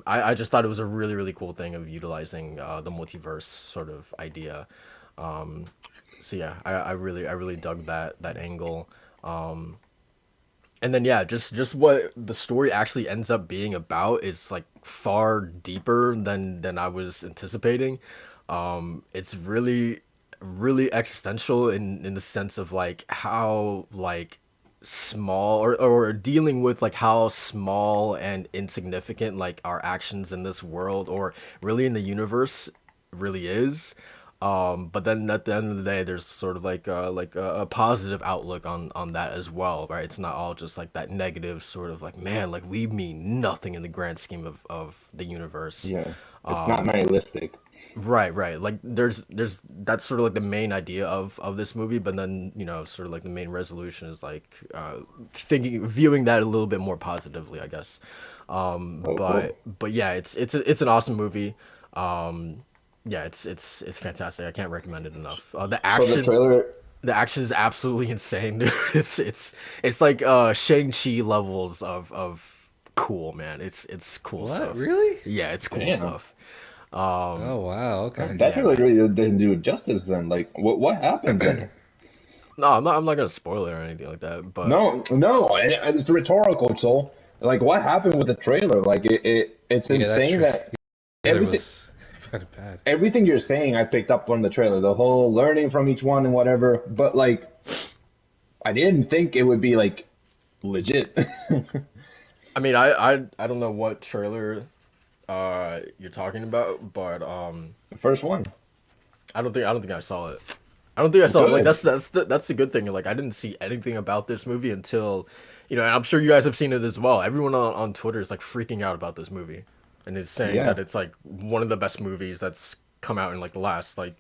I just thought it was a really, really cool thing of utilizing the multiverse sort of idea. Um, so yeah, I really dug that angle. Um, and then yeah, just what the story actually ends up being about is like far deeper than I was anticipating. It's really really existential in the sense of like how like small or dealing with like how small and insignificant like our actions in this world or really in the universe really is. But then at the end of the day, there's sort of like a positive outlook on that as well, right? It's not all just like that negative sort of like, man, like we mean nothing in the grand scheme of the universe. Yeah, it's not nihilistic. Right, right. Like there's that's sort of like the main idea of this movie, but then, you know, sort of like the main resolution is like viewing that a little bit more positively, I guess. Oh, cool. But yeah, it's an awesome movie. Um, yeah, it's fantastic. I can't recommend it enough. So The action is absolutely insane, dude. It's like Shang-Chi levels of cool, man. It's cool What? stuff. Really? Yeah, it's cool damn, stuff. Oh wow. Okay. that Yeah, trailer man. really didn't do it justice. Then, like, what happened there? No, I'm not gonna spoil it or anything like that. But No, no, it's rhetorical. So, like, what happened with the trailer? Like, it's Yeah, that insane that trailer everything, was kind of bad. everything you're saying, I picked up from the trailer. The whole learning from each one and whatever. But like, I didn't think it would be like legit. I mean, I don't know what trailer you're talking about, but The first one, I don't think I saw it. I don't think I saw it. Like good. that's the good thing. Like I didn't see anything about this movie until, you know, and I'm sure you guys have seen it as well. Everyone on Twitter is like freaking out about this movie, and is saying Yeah, that it's like one of the best movies that's come out in like the last like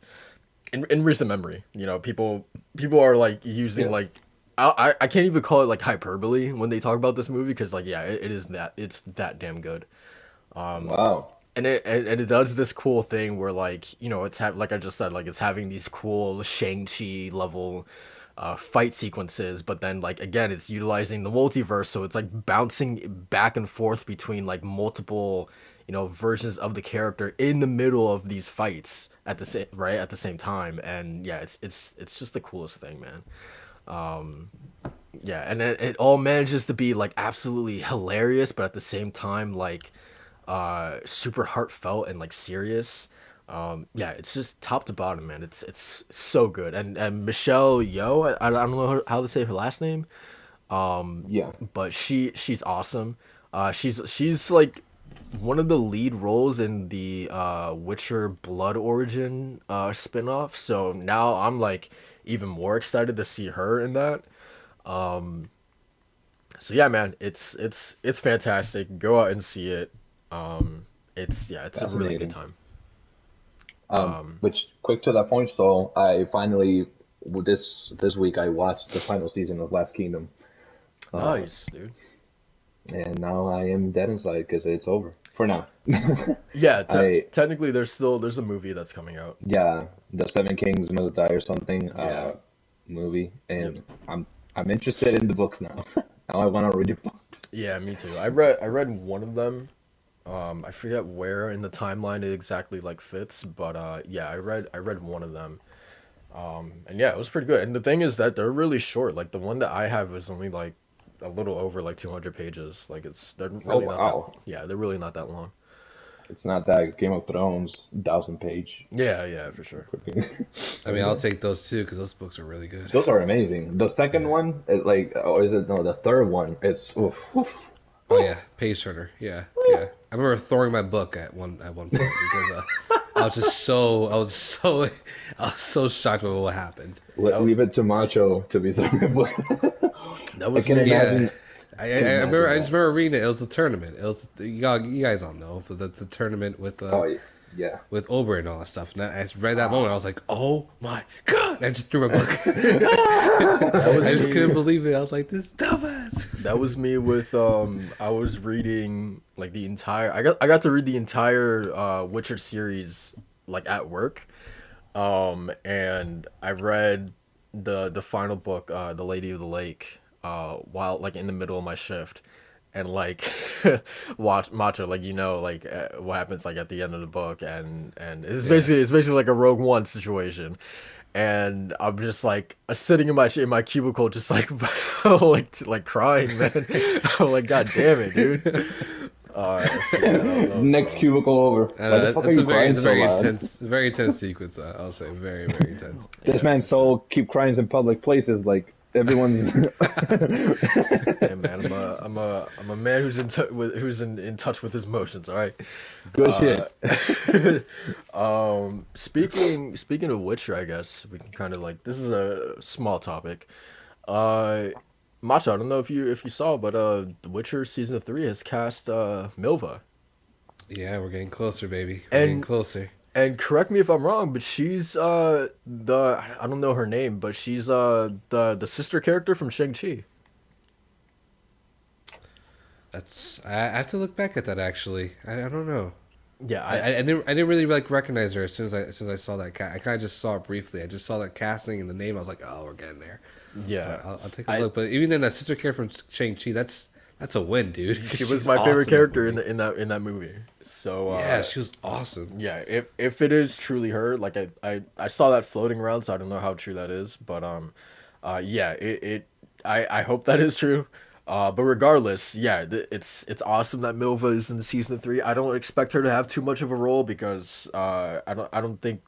in recent memory. You know, people are like using yeah. like I can't even call it like hyperbole when they talk about this movie because like yeah, it is that it's that damn good. Wow. And it does this cool thing where like you know like I just said like it's having these cool Shang-Chi level fight sequences, but then like again it's utilizing the multiverse, so it's like bouncing back and forth between like multiple you know versions of the character in the middle of these fights at the same right at the same time, and yeah it's just the coolest thing, man. Um, yeah, and it all manages to be like absolutely hilarious, but at the same time like super heartfelt and like serious. Yeah, it's just top to bottom, man. It's so good. And Michelle Yeoh, I don't know how to say her last name, Yeah. but she's awesome. She's like one of the lead roles in the Witcher Blood Origin spin-off. So now I'm like even more excited to see her in that. Um, so yeah, man, it's fantastic. Go out and see it. It's yeah, it's a really good Fascinating. time. Um, which quick to that point, though, I finally this week I watched the final season of Last Kingdom, uh, Nice, dude. and now I am dead inside because it's over for now. Yeah, I technically there's a movie that's coming out. Yeah, the Seven Kings Must Die or something Yeah. movie, Yep. and I'm interested in the books now. Now I want to read the book. Yeah, me too. I read one of them. I forget where in the timeline it exactly like fits, but yeah, I read one of them. And yeah, it was pretty good. And the thing is that they're really short. Like the one that I have is only like a little over like 200 pages. Like they're Oh really not that wow, yeah, they're really not that long. it's not that Game of Thrones 1,000 page. Yeah, yeah, for sure. I mean, I'll take those too because those books are really good. Those are amazing. The second Yeah. one, is like, or is it no? The third one, it's oof, oof. Oh yeah, page turner. Yeah, yeah. I remember throwing my book at one point because I was so shocked with what happened. That, Leave it to Macho to be the. that I was can me. Yeah, imagine. I can remember. imagine I just that. remember reading it. It was a tournament. It was you guys all know, but the tournament Oh yeah. with Oberyn and all that stuff. And I read that moment. I was like, oh my god! I just threw my book. That was I just couldn't me. believe it. I was like, this dumbass. That was me with I was reading like the entire I got to read the entire Witcher series like at work. And I read the final book, The Lady of the Lake, while like in the middle of my shift. And like watch Macho, like like what happens like at the end of the book, and Yeah. it's basically like a Rogue One situation, and I'm just like sitting in my cubicle, just like like crying, man. I'm like, God damn it, dude. So yeah, that was Next fun. cubicle over. I Why the know fuck are you crying it's a so very loud? very intense sequence. I'll say very very intense. This Yeah, man's for sure. soul keep crying in public places like everyone's. Hey man, I'm a man who's in touch with his emotions. All right. Good Uh, shit. speaking of Witcher, I guess we can kind of like this is a small topic. Uh, Macho, I don't know if you saw, but The Witcher season 3 has cast Milva, Yeah, we're getting closer, baby. We're getting and closer. correct me if I'm wrong, but she's the I don't know her name, but she's the sister character from Shang-Chi. I have to look back at that actually. I don't know. Yeah, I didn't really like recognize her as soon as I saw that I kind of just saw it briefly. I just saw that casting and the name. I was like, oh, we're getting there. yeah. But I'll take a I look. But even then, that sister character from Shang Chi, that's a win, dude. She was She's my favorite awesome in that character movie. in that movie. So Yeah, she was awesome. yeah, if it is truly her, like I saw that floating around, so I don't know how true that is, but yeah, I hope that is true. But regardless, yeah, it's awesome that Milva is in the season 3. I don't expect her to have too much of a role because I don't think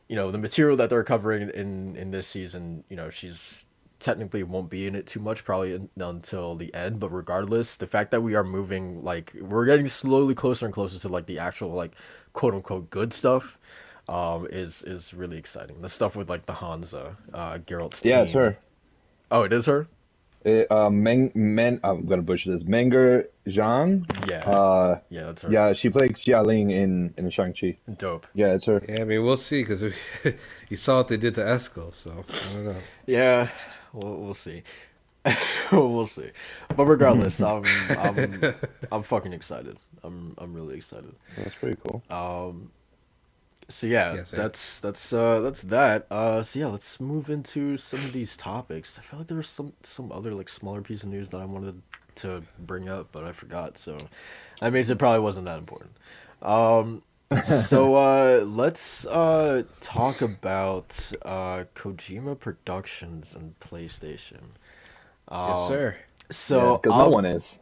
the material that they're covering in this season, she's technically won't be in it too much, probably until the end. But regardless, the fact that we are moving, like we're getting slowly closer and closer to like the actual like quote unquote good stuff, is really exciting. The stuff with like the Hansa, Geralt's Yeah, it's team. her. Oh, it is her. I'm gonna butcher this. Menger Zhang. Yeah, yeah, that's her. Yeah, she played Xia Ling in Shang-Chi. Dope. Yeah, it's her. Yeah, I mean, we'll see because you saw what they did to Esco, so I don't know. Yeah, we'll see. We'll see. But regardless, I'm fucking excited. I'm really excited. That's pretty cool. So yeah, Yeah, same. that's that. So yeah, let's move into some of these topics. I feel like there was some other like smaller piece of news that I wanted to bring up, but I forgot. So that means it probably wasn't that important. Um, so let's talk about Kojima Productions and PlayStation. Yes, Um, sir. Yeah, so because no one is.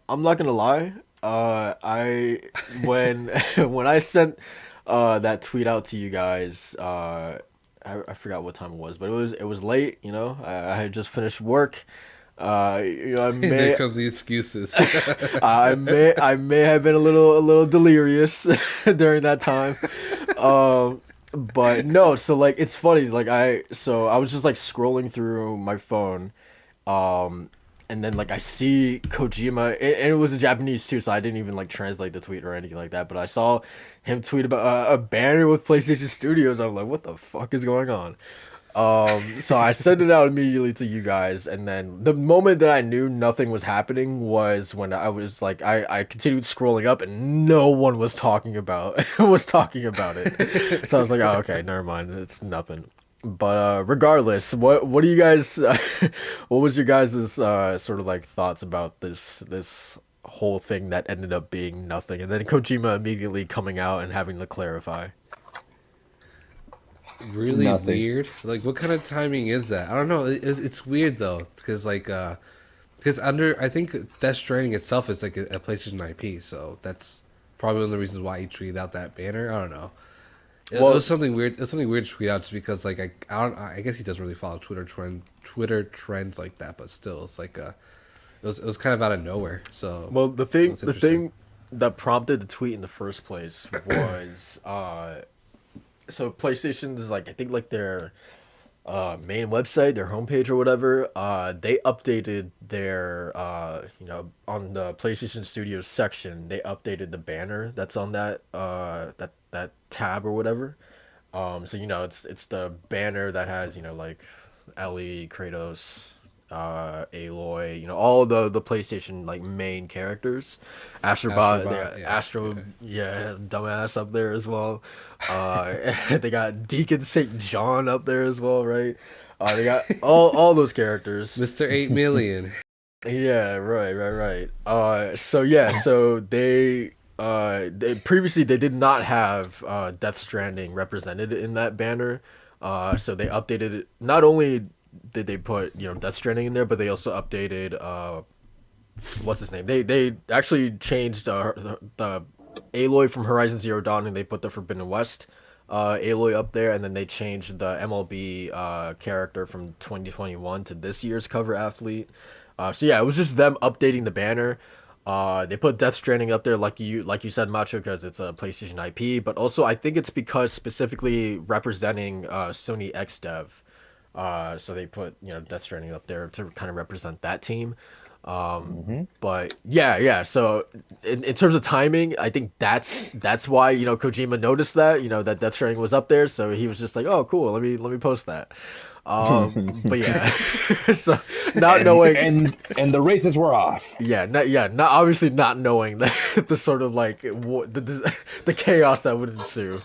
I'm not gonna lie. I when when I sent that tweet out to you guys, I forgot what time it was, but it was late. I had just finished work. I There may comes the excuses. I may have been a little delirious during that time. But no, so like it's funny. Like I was just like scrolling through my phone, um, and then like I see Kojima, and it was in Japanese too, so I didn't even like translate the tweet or anything like that. But I saw him tweet about a banner with PlayStation Studios. I was like, what the fuck is going on? So I sent it out immediately to you guys, and then the moment that I knew nothing was happening was when I was like, I continued scrolling up, and no one was talking about was talking about it. So I was like, oh, okay, never mind, it's nothing. But regardless, what do you guys? What was your guys' sort of like thoughts about this whole thing that ended up being nothing, and then Kojima immediately coming out and having to clarify? Really Nothing. weird. Like, what kind of timing is that? I don't know. It's weird though, because because I think Death Stranding itself is like a PlayStation IP, so that's probably one of the reasons why he tweeted out that banner. I don't know. It Well, was something weird. It was something weird to tweet out just because like I don't. I guess he doesn't really follow Twitter trends like that, but still, it's like it was kind of out of nowhere. So Well, the it thing was the interesting. thing that prompted the tweet in the first place was so PlayStation is like I think like their main website, their homepage or whatever. They updated their on the PlayStation Studios section. They updated the banner that's on that tab or whatever. So it's the banner that has like Ellie, Kratos, Aloy, all the PlayStation like main characters. Astrobot, they got Astro, dumbass up there as well. They got Deacon St. John up there as well, right? They got all those characters. Mr. 8 Million. Yeah, right. So they previously they did not have Death Stranding represented in that banner. So they updated it. Not only did they put Death Stranding in there, but they also updated what's his name? They actually changed the Aloy from Horizon Zero Dawn, and they put the Forbidden West Aloy up there, and then they changed the MLB character from 2021 to this year's cover athlete. So yeah, it was just them updating the banner. They put Death Stranding up there like you said, Macho, because it's a PlayStation IP, but also I think it's because specifically representing Sony XDev. So they put Death Stranding up there to kind of represent that team. But yeah. So in terms of timing, I think that's why Kojima noticed that that Death Stranding was up there, so he was just like, oh cool, let me post that. But yeah, so not knowing, and the races were off. Not obviously not knowing that the sort of like the chaos that would ensue.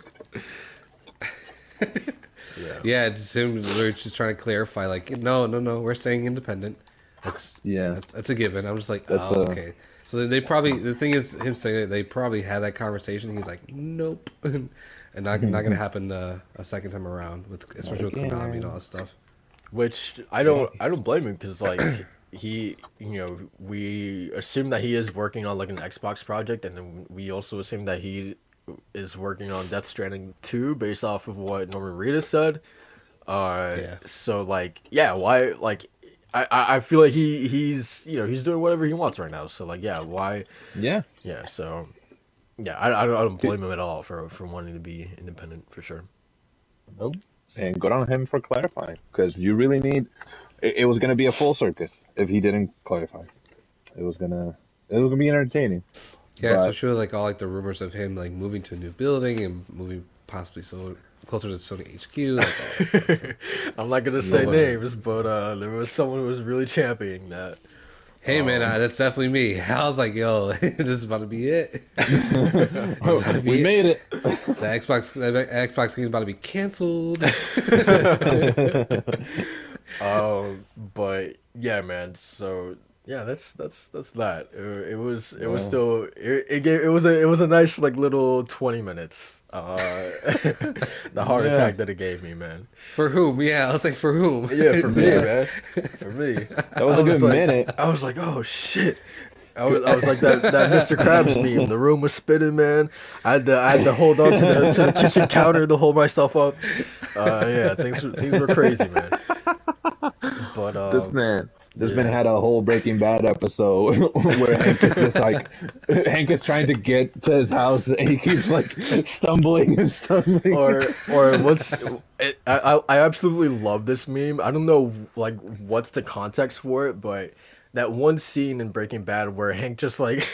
Yeah, it assumed we were just trying to clarify, like, no, we're saying independent. That's a given. I'm just like, okay. So they probably, the thing is, him saying that they probably had that conversation. He's like, nope, and not gonna happen a second time around especially with Konami and all that stuff. Which I don't blame him, because like he we assume that he is working on like an Xbox project, and then we also assume that he is working on Death Stranding 2 based off of what Norman Reedus said. So like, why, like, I feel like he's doing whatever he wants right now. So like, why? So I don't blame him at all for wanting to be independent, for sure. Nope. And good on him for clarifying, because you really need. It was gonna be a full circus if he didn't clarify. It was gonna be entertaining. Yeah, especially with like all like the rumors of him like moving to a new building and moving possibly closer to Sony HQ. Like all that stuff, so. I'm not gonna say names, but there was someone who was really championing that. Hey man, that's definitely me. I was like, yo, this is about to be it. We made it. The Xbox game is about to be canceled. But yeah, man. So yeah, that's that. It was still it was a nice like little 20 minutes. The heart attack that it gave me, man. For whom? Yeah, I was like, for whom? Yeah, for me, man. For me. That was a good minute. I was like, oh shit. I was like that Mr. Krabs meme. The room was spinning, man. I had to hold on to the kitchen counter to hold myself up. Things were crazy, man. But this man had a whole Breaking Bad episode where Hank is just like, Hank is trying to get to his house and he keeps like stumbling. Or I absolutely love this meme. I don't know like what's the context for it, but that one scene in Breaking Bad where Hank just like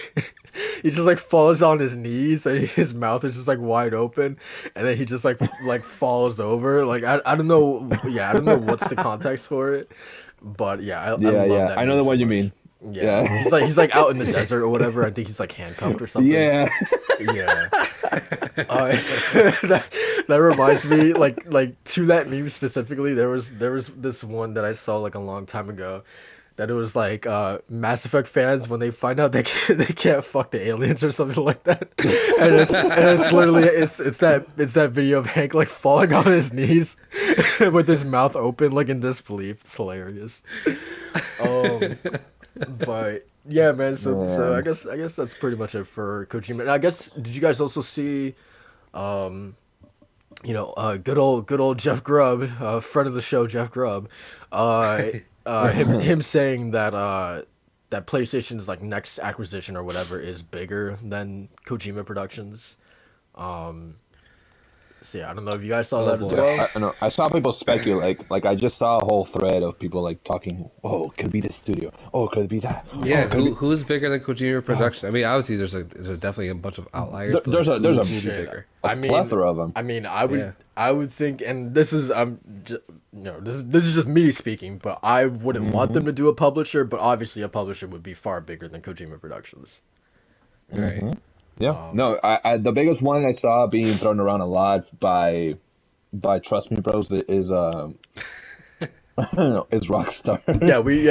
he just like falls on his knees and his mouth is just like wide open, and then he just like falls over. Like I don't know. I don't know what's the context for it, but I love that. I know the one you mean. Yeah. He's like out in the desert or whatever. I think he's like handcuffed or something. Yeah. That reminds me, like to that meme specifically. There was this one that I saw like a long time ago. That it was like Mass Effect fans when they find out they can't fuck the aliens or something like that, and it's literally it's that video of Hank like falling on his knees with his mouth open like in disbelief. It's hilarious. But yeah, man. So I guess that's pretty much it for Kojima. And I guess, did you guys also see, good old Jeff Grubb, friend of the show, Jeff Grubb, him saying that that PlayStation's like next acquisition or whatever is bigger than Kojima Productions. So yeah, I don't know if you guys saw Oh that as boy. well. I know. I saw people speculate. Like I just saw a whole thread of people like talking. Oh, could it be this studio? Oh, could it be that? Yeah, Oh, could it be? who's bigger than Kojima Oh, Productions? I mean, obviously there's definitely a bunch of outliers, but there's like a there's who will be Shit. bigger? a I mean, plethora of them. Yeah. I would think, and this is this is just me speaking, but I wouldn't want them to do a publisher, but obviously a publisher would be far bigger than Kojima Productions. Right. Yeah. No, the biggest one I saw being thrown around a lot by Trust Me Bros is is Rockstar. We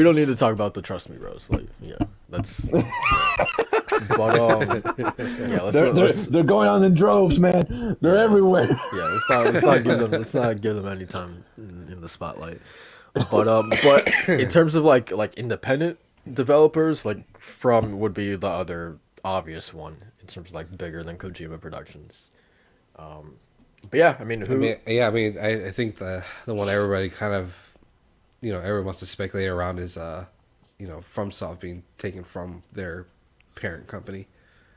don't need to talk about the Trust Me Bros. Like that's but yeah, They're going on in droves, man. They're everywhere. yeah, let's not give them any time in the spotlight. But in terms of like independent developers, like From would be the other obvious one in terms of like bigger than Kojima Productions. But yeah, I mean, I think the one everybody kind of, everyone wants to speculate around is FromSoft being taken from their parent company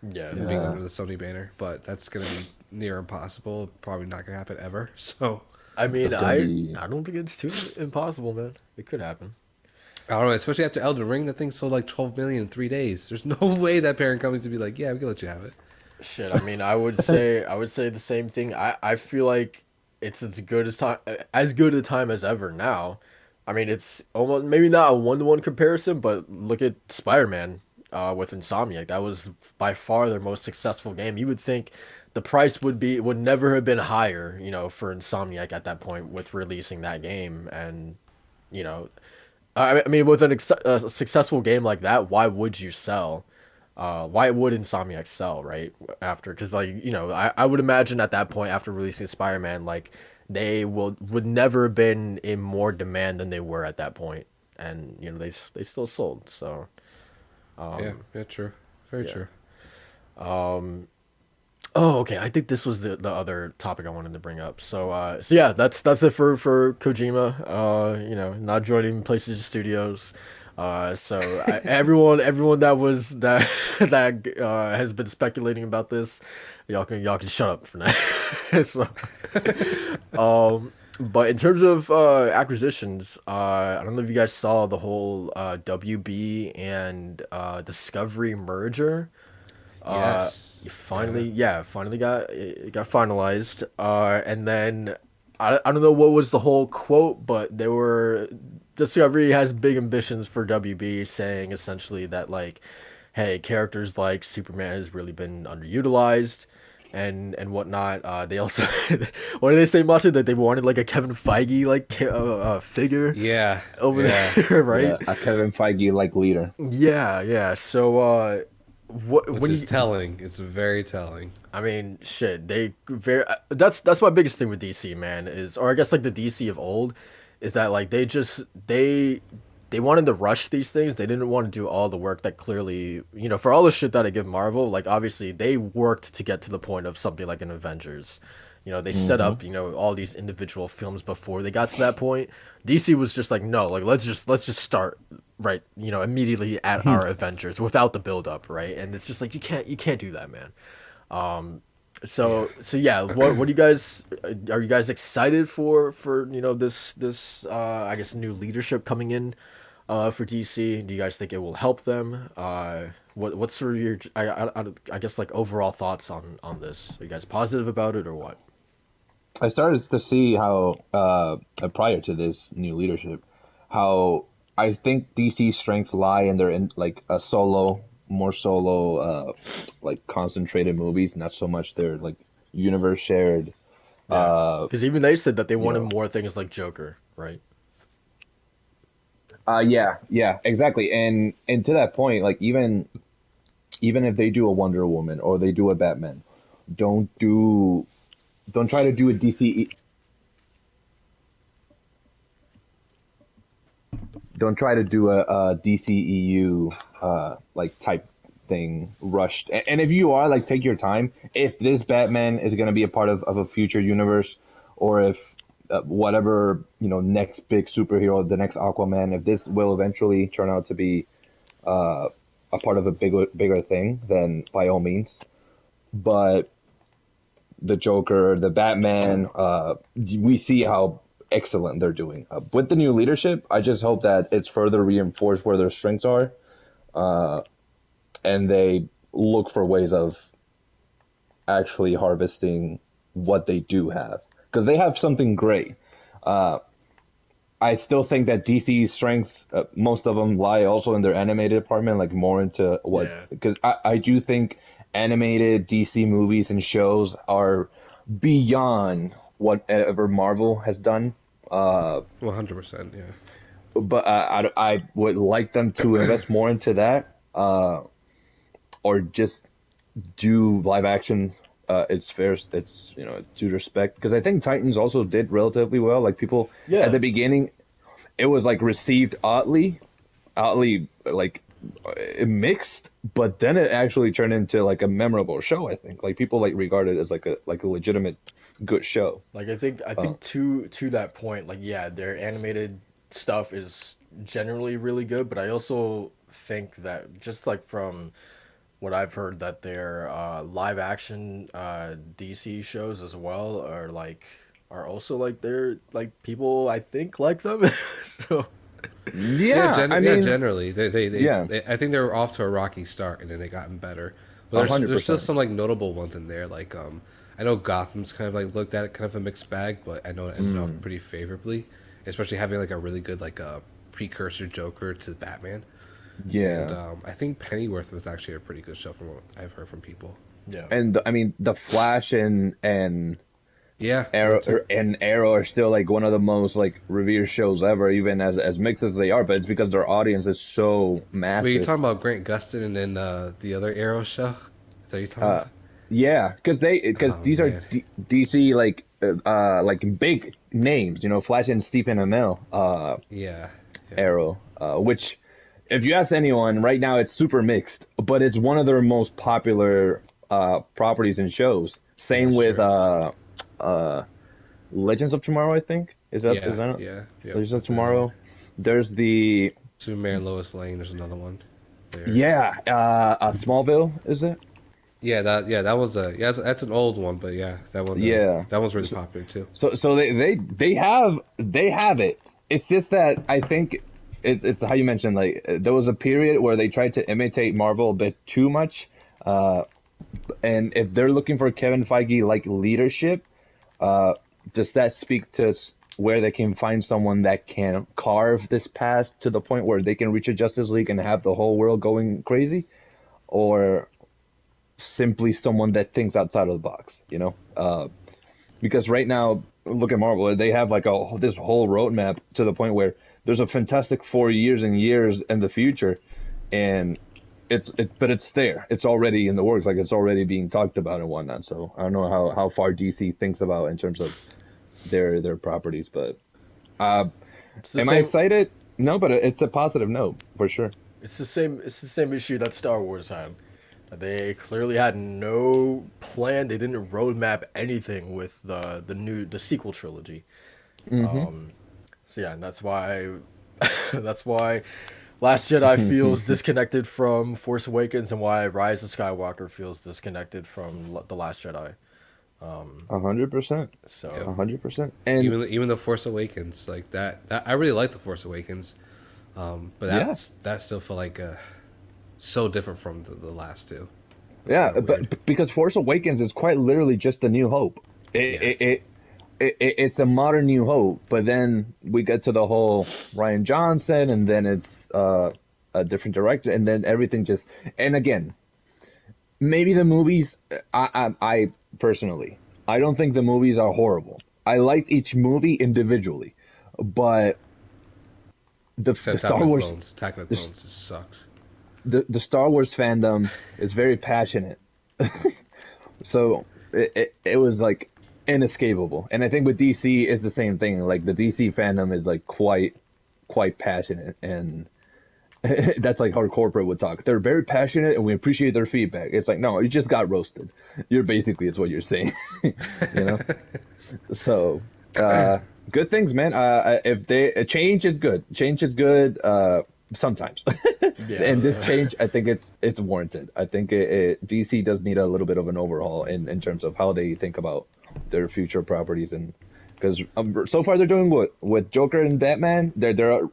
and being under the Sony banner, but that's going to be near impossible. Probably not going to happen ever. So I mean, be... I don't think it's too impossible, man. It could happen. I don't know, especially after Elden Ring, that thing sold like 12 million in 3 days. There's no way that parent company's to be like, yeah, we can let you have it. Shit, I mean, I would say the same thing. I feel like it's as good a time as ever now. I mean, it's almost maybe not a 1-to-1 comparison, but look at Spider-Man with Insomniac. That was by far their most successful game. You would think the price would never have been higher, for Insomniac at that point with releasing that game. And I mean, with a successful game like that, why would you sell? Why would Insomniac sell right after? Because I would imagine at that point after releasing Spider-Man, like they would never have been in more demand than they were at that point, and they still sold. So yeah, true, very true. Oh, okay. I think this was the other topic I wanted to bring up. So yeah, that's it for Kojima. Not joining PlayStation Studios. Everyone that has been speculating about this, y'all can shut up for now. So, but in terms of acquisitions, I don't know if you guys saw the whole WB and Discovery merger. Yes. Finally got it got finalized. And then I don't know what was the whole quote, but Discovery has big ambitions for WB, saying essentially that like, hey, characters like Superman has really been underutilized and whatnot. They also what did they say, Macho? That they wanted like a Kevin Feige like figure. Yeah. Over there, right? Yeah, a Kevin Feige like leader. Yeah. So Which is telling. It's very telling. I mean, shit. That's my biggest thing with DC, man. Or I guess like the DC of old, is that like they wanted to rush these things. They didn't want to do all the work that clearly, for all the shit that I give Marvel. Like obviously they worked to get to the point of something like an Avengers. They set up all these individual films before they got to that point. DC was just like, no, like let's just start right, immediately at our Avengers without the build up, right? And it's just like you can't do that, man. So yeah, what do you guys are you guys excited for this I guess new leadership coming in for DC? Do you guys think it will help them? What's sort of your I guess like overall thoughts on this? Are you guys positive about it or what? I started to see how prior to this new leadership, how I think DC's strengths lie in their like a more solo, like concentrated movies, not so much their like universe shared. Because even they said that they wanted more things like Joker, right? Yeah, exactly. And to that point, like even if they do a Wonder Woman or they do a Batman, don't try to do a DC. Don't try to do a DCEU like type thing rushed. And if you are, like, take your time. If this Batman is going to be a part of a future universe, or if whatever next big superhero, the next Aquaman, if this will eventually turn out to be a part of a bigger thing, then by all means. But the Joker, the Batman. We see how excellent they're doing. With the new leadership, I just hope that it's further reinforced where their strengths are, and they look for ways of actually harvesting what they do have, because they have something great. I still think that DC's strengths, most of them lie also in their animated department, like more into what, because I do think animated DC movies and shows are beyond whatever Marvel has done. 100%, yeah. But I would like them to invest more into that, or just do live action. It's fair. It's it's due respect, because I think Titans also did relatively well. Like people at the beginning, it was like received oddly like mixed, but then it actually turned into like a memorable show. I think like people like regard it as like a legitimate good show. Like I think to that point, like their animated stuff is generally really good, but I also think that just like from what I've heard, that their live action DC shows as well are also like they're like people I think like them. So generally they I think they were off to a rocky start and then they gotten better. But there's still some like notable ones in there. Like I know Gotham's kind of like looked at it kind of a mixed bag, but I know it ended off pretty favorably, especially having like a really good like a precursor Joker to Batman. Yeah, and I think Pennyworth was actually a pretty good show from what I've heard from people. Yeah, and I mean the Flash and Arrow are still like one of the most like revered shows ever, even as mixed as they are. But it's because their audience is so massive. Were you talking about Grant Gustin and then the other Arrow show? Is that what you're talking about? Yeah, because these are DC like big names, Flash and Stephen Amell. Arrow, which, if you ask anyone right now, it's super mixed, but it's one of their most popular properties and shows. Same with Legends of Tomorrow, I think. Is that it? Yeah. Legends of Tomorrow. There's the Superman and Lois Lane. There's another one. There. Yeah, Smallville, is it? Yeah, that was that's an old one, but that one. That one's really popular too. So they have it. It's just that I think it's how you mentioned, like there was a period where they tried to imitate Marvel a bit too much, and if they're looking for Kevin Feige like leadership, does that speak to where they can find someone that can carve this path to the point where they can reach a Justice League and have the whole world going crazy, or simply someone that thinks outside of the box, because right now, look at Marvel, they have like this whole roadmap to the point where there's a fantastic 4 years and years in the future, and but it's there, it's already in the works, like it's already being talked about and whatnot. So I don't know how far DC thinks about in terms of their properties, but am I excited? No, but it's a positive note for sure. It's the same issue that Star Wars had. They clearly had no plan. They didn't roadmap anything with the sequel trilogy. And that's why Last Jedi feels disconnected from Force Awakens, and why Rise of Skywalker feels disconnected from The Last Jedi. 100%. So 100%. And even the Force Awakens, like that I really like the Force Awakens, but that still felt like so different from the last two. But because Force Awakens is quite literally just a New Hope. It's a modern New Hope, but then we get to the whole Rian Johnson, and then it's a different director, and then everything just. And again, maybe the movies. I personally, I don't think the movies are horrible. I liked each movie individually, but the Star Wars Attack of the Clones just sucks. The Star Wars fandom is very passionate, so it was like inescapable. And I think with DC it's the same thing. Like the DC fandom is like quite passionate, and that's like how corporate would talk. They're very passionate, and we appreciate their feedback. It's like, no, you just got roasted. You're basically, it's what you're saying, So good things, man. If change is good. Change is good. sometimes. Yeah. And this change, I think it's warranted. I think DC does need a little bit of an overhaul in terms of how they think about their future properties, and because so far they're doing what with Joker and Batman, they're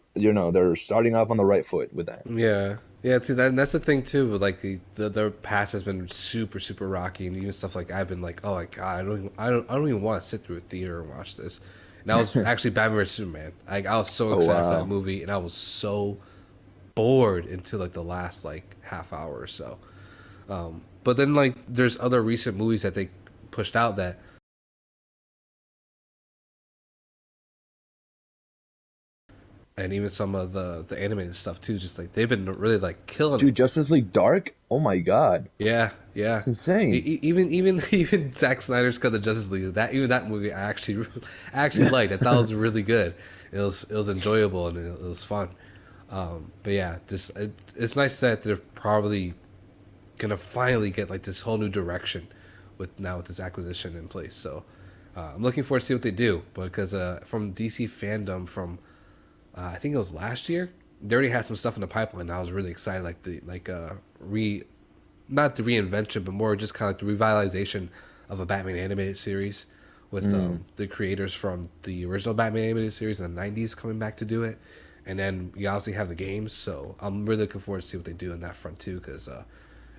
starting off on the right foot with that. Yeah, yeah. See, that's the thing too. With like the past has been super super rocky, and even stuff like I've been like, oh my god, I don't even want to sit through a theater and watch this. And that was actually Batman vs Superman. Like I was so excited for that movie, and I was so bored until like the last like half hour or so. But then like there's other recent movies that they pushed out that. And even some of the animated stuff too, just like they've been really like killing Dude, it. Justice League Dark? Oh my god. Yeah, yeah. It's insane. Even Zack Snyder's cut of Justice League. That movie I actually liked. I thought it was really good. It was enjoyable and it was fun. But yeah, it's nice that they're probably gonna finally get like this whole new direction with this acquisition in place. So I'm looking forward to see what they do. But because from DC fandom from I think it was last year. They already had some stuff in the pipeline. And I was really excited, not the reinvention, but more just kind of like the revitalization of a Batman animated series with the creators from the original Batman animated series in the '90s coming back to do it, and then you obviously have the games. So I'm really looking forward to see what they do in that front too, because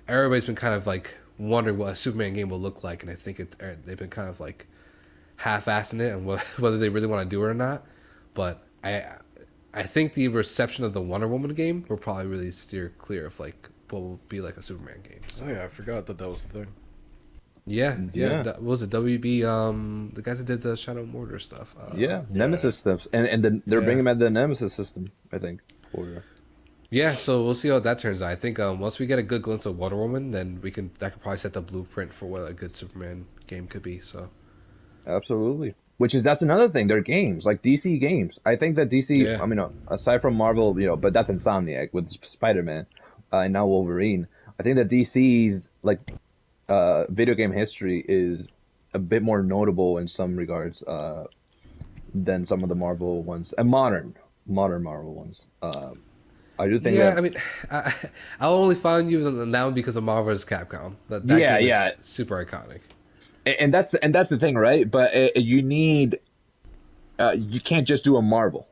everybody's been kind of like wondering what a Superman game will look like, and I think they've been kind of like half-assing it and whether they really want to do it or not, but I think the reception of the Wonder Woman game will probably really steer clear of like what will be like a Superman game. So. Oh yeah, I forgot that was the thing. Yeah. What was it WB? The guys that did the Shadow Mortar stuff. Nemesis stuff, and then they're bringing back the Nemesis system, I think. Yeah, so we'll see how that turns out. I think once we get a good glimpse of Wonder Woman, then that could probably set the blueprint for what a good Superman game could be. So. Absolutely. That's another thing. They're games, like DC games. I think that DC, I mean, aside from Marvel, but that's Insomniac with Spider-Man, and now Wolverine. I think that DC's like video game history is a bit more notable in some regards than some of the Marvel ones and modern Marvel ones. I do think. Yeah, I mean, I'll only find you now because of Marvel vs. Capcom. That game is super iconic. And that's the thing, right? But you need, you can't just do a Marvel.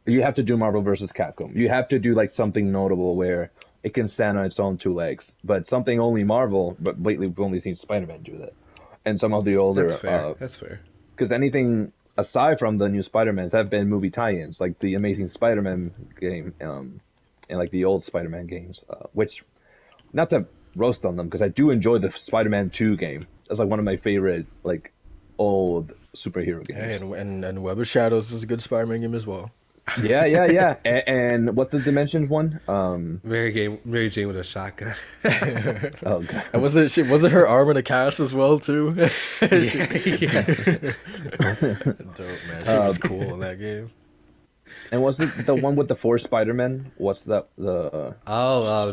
You have to do Marvel versus Capcom. You have to do like something notable where it can stand on its own two legs. But something only Marvel. But lately we've only seen Spider-Man do that, and some of the older. That's fair. Because anything aside from the new Spider-Mans have been movie tie-ins, like the Amazing Spider-Man game, and like the old Spider-Man games, which, not to roast on them, because I do enjoy the Spider-Man 2 game. That's like one of my favorite like old superhero games. Hey, and Web of Shadows is a good Spider-Man game as well. Yeah. And what's the Dimensions one? Mary Jane with a shotgun. Oh god. And was it her arm in a cast as well too? Yeah. Dope, man. She was cool in that game. And what's the one with the 4 Spider-Men? What's that?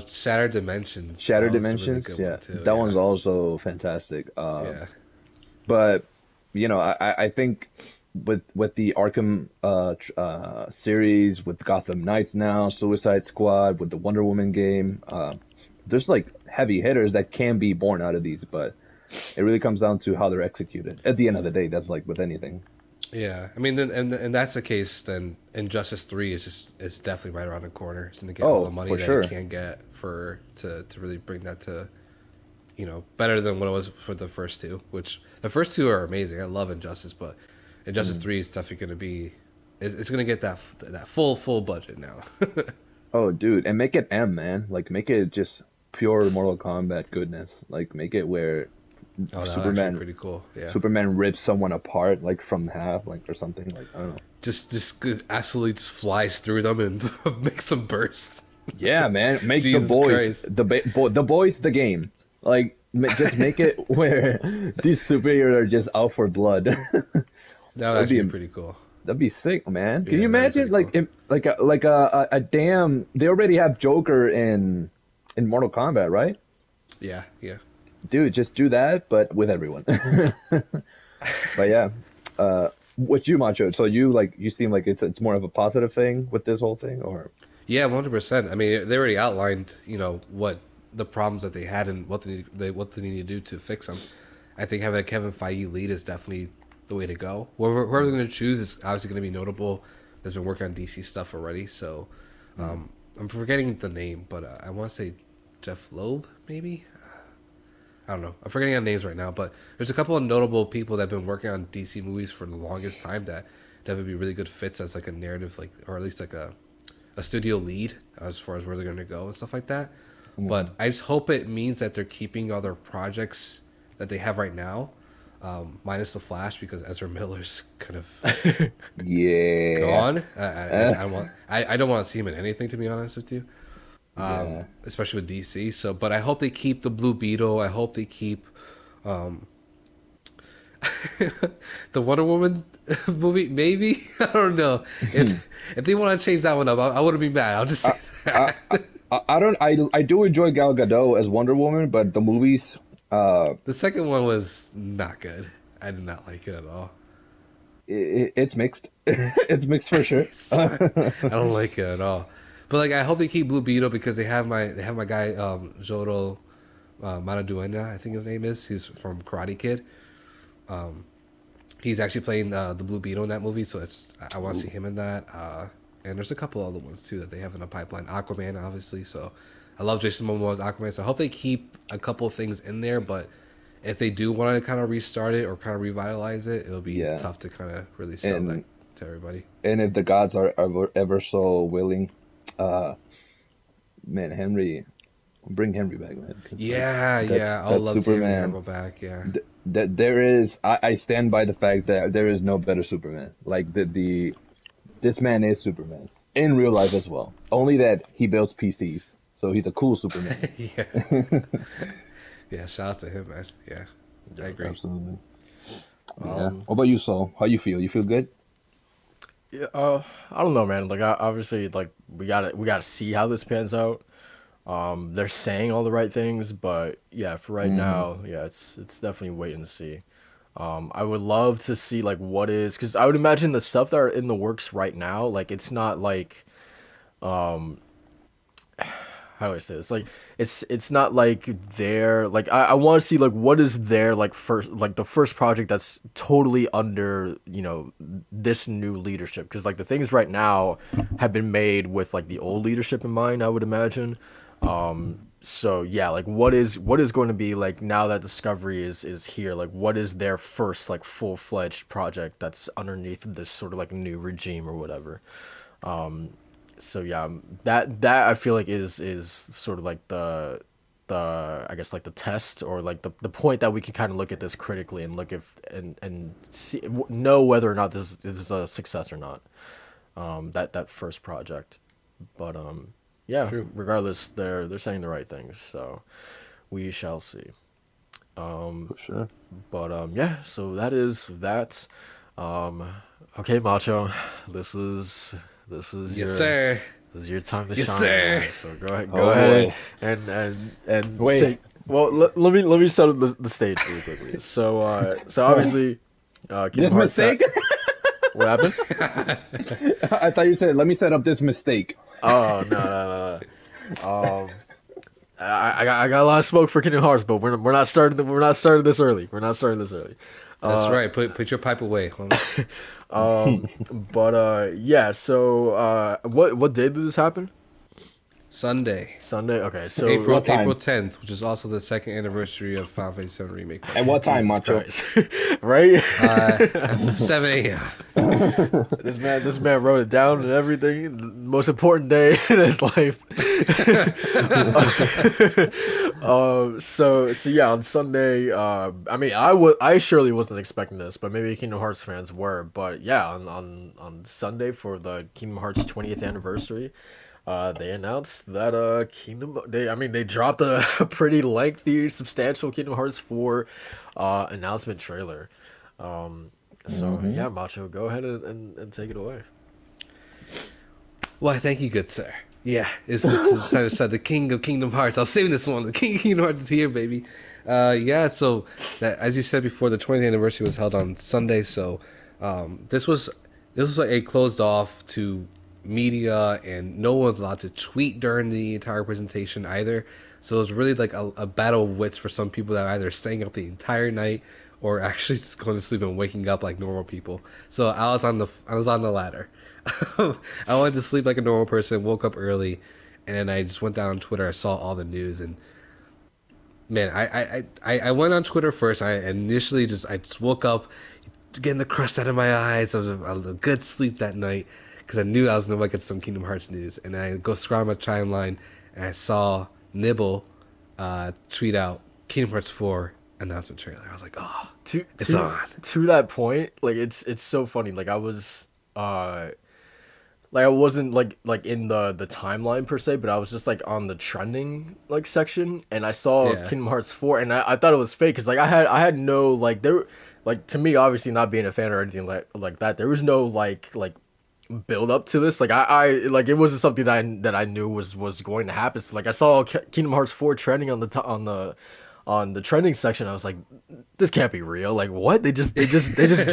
Shattered Dimensions. Shattered Dimensions? Really Yeah. That one's also fantastic. But, I think with the Arkham series, with Gotham Knights now, Suicide Squad, with the Wonder Woman game, there's like heavy hitters that can be born out of these, but it really comes down to how they're executed. At the end of the day, that's like with anything. Yeah, I mean, and that's the case. Then Injustice 3 is definitely right around the corner. It's going to get all the money that it can get to really bring that to, better than what it was for the first two. Which the first two are amazing. I love Injustice, but Injustice 3 is definitely going to be, it's going to get that full budget now. Oh, dude, and make it man. Like make it just pure Mortal Kombat goodness. Like make it where. Superman, pretty cool. Yeah. Superman rips someone apart, like from half, like or something. Like I don't know. Just absolutely just flies through them and makes them burst. Yeah, man. Make the boys the boys the game. Like just make it where these superheroes are just out for blood. That would actually be pretty cool. That'd be sick, man. Can you imagine like a damn? They already have Joker in Mortal Kombat, right? Yeah. Dude, just do that, but with everyone. But yeah, what you, Macho? So you seem like it's more of a positive thing with this whole thing, or? Yeah, 100%. I mean, they already outlined, what the problems that they had and what they need to do to fix them. I think having a Kevin Feige lead is definitely the way to go. Whoever they're going to choose is obviously going to be notable. That's been working on DC stuff already. So I'm forgetting the name, but I want to say Jeff Loeb, maybe. I don't know. I'm forgetting on names right now, but there's a couple of notable people that have been working on DC movies for the longest time that would be really good fits as like a narrative, like, or at least like a studio lead as far as where they're going to go and stuff like that. But I just hope it means that they're keeping all their projects that they have right now, minus the Flash, because Ezra Miller's kind of Yeah. gone. I don't want to see him in anything, to be honest with you. Especially with DC. So, but I hope they keep the Blue Beetle. I hope they keep the Wonder Woman movie. Maybe I don't know if they want to change that one up. I wouldn't be mad. I'll just say that. I do enjoy Gal Gadot as Wonder Woman, but the movies. The second one was not good. I did not like it at all. It's mixed. It's mixed for sure. I don't like it at all. But like, I hope they keep Blue Beetle because they have my guy Joro Maraduena, I think his name is. He's from Karate Kid. He's actually playing the Blue Beetle in that movie, so I want to see him in that. And there's a couple other ones too that they have in the pipeline. Aquaman, obviously. So I love Jason Momoa's Aquaman. So I hope they keep a couple of things in there. But if they do want to kind of restart it or kind of revitalize it, it'll be tough to kind of really sell that to everybody. And if the gods are ever so willing, man, bring Henry back, man. I'll love seeing Superman go back. Yeah, there is. I stand by the fact that there is no better Superman. Like this man is Superman in real life as well. Only that he builds PCs, so he's a cool Superman. Yeah. Shout out to him, man. Yeah, I agree. Absolutely. What about you, Saul? How you feel? You feel good? Yeah, I don't know, man. Like, obviously, like we gotta see how this pans out. They're saying all the right things, but yeah, for right now, it's definitely waiting to see. I would love to see like what is, because I would imagine the stuff that are in the works right now, like it's not like, how do I say this? Like it's not like they're like I want to see like what is their like the first project that's totally under this new leadership, because like the things right now have been made with like the old leadership in mind, I would imagine. So yeah, like what is going to be like now that Discovery is here, like what is their first like full-fledged project that's underneath this sort of like new regime or whatever. So yeah, that I feel like is sort of like the I guess like the test, or like the point that we can kind of look at this critically and look if and see, know whether or not this is a success or not. That first project, but yeah, True. Regardless, they're saying the right things, so we shall see. For sure. But yeah, so that is that. Okay, Macho, this is Yes, sir. This is your time to Yes, shine. sir. Man. So go ahead and Wait. take. Well, let me set up the stage really quickly. So obviously, This mistake? What happened? I thought you said, let me set up this mistake. Oh no. I got a lot of smoke for Kingdom Hearts, but we're not starting this early. That's right. Put your pipe away. But yeah. So what day did this happen? Sunday. Okay, so April 10th, which is also the second anniversary of Final Fantasy VII Remake. At what time, Macho? Right? 7 a.m. This man wrote it down and everything. The most important day in his life. So yeah, on Sunday, I mean, I surely wasn't expecting this, but maybe Kingdom Hearts fans were. But yeah, on Sunday for the Kingdom Hearts 20th anniversary, they announced that they dropped a pretty lengthy, substantial Kingdom Hearts 4 announcement trailer. Yeah, Macho, go ahead and take it away. Why, thank you, good sir. Yeah, it's time to start the King of Kingdom Hearts. I'll save this one. The King of Kingdom Hearts is here, baby. So that, as you said before, the 20th anniversary was held on Sunday. So this was like a closed off to media, and no one's allowed to tweet during the entire presentation either. So it was really like a battle of wits for some people that either staying up the entire night or actually just going to sleep and waking up like normal people. So I was on the latter. I went to sleep like a normal person, woke up early, and then I just went down on Twitter. I saw all the news, and man, I went on Twitter first. I just woke up, getting the crust out of my eyes. I was a good sleep that night because I knew I was going to get some Kingdom Hearts news. And I go scroll my timeline, and I saw Nibble tweet out Kingdom Hearts 4 announcement trailer. I was like, oh, it's on. To that point, like it's so funny. Like I wasn't like in the timeline per se, but I was just like on the trending like section, and I saw Kingdom Hearts 4, and I thought it was fake because like I had no like there, like to me obviously not being a fan or anything like that, there was no like build up to this. Like I like it wasn't something that I knew was going to happen. So like I saw Kingdom Hearts 4 trending on the trending section. I was like, this can't be real. Like what? They just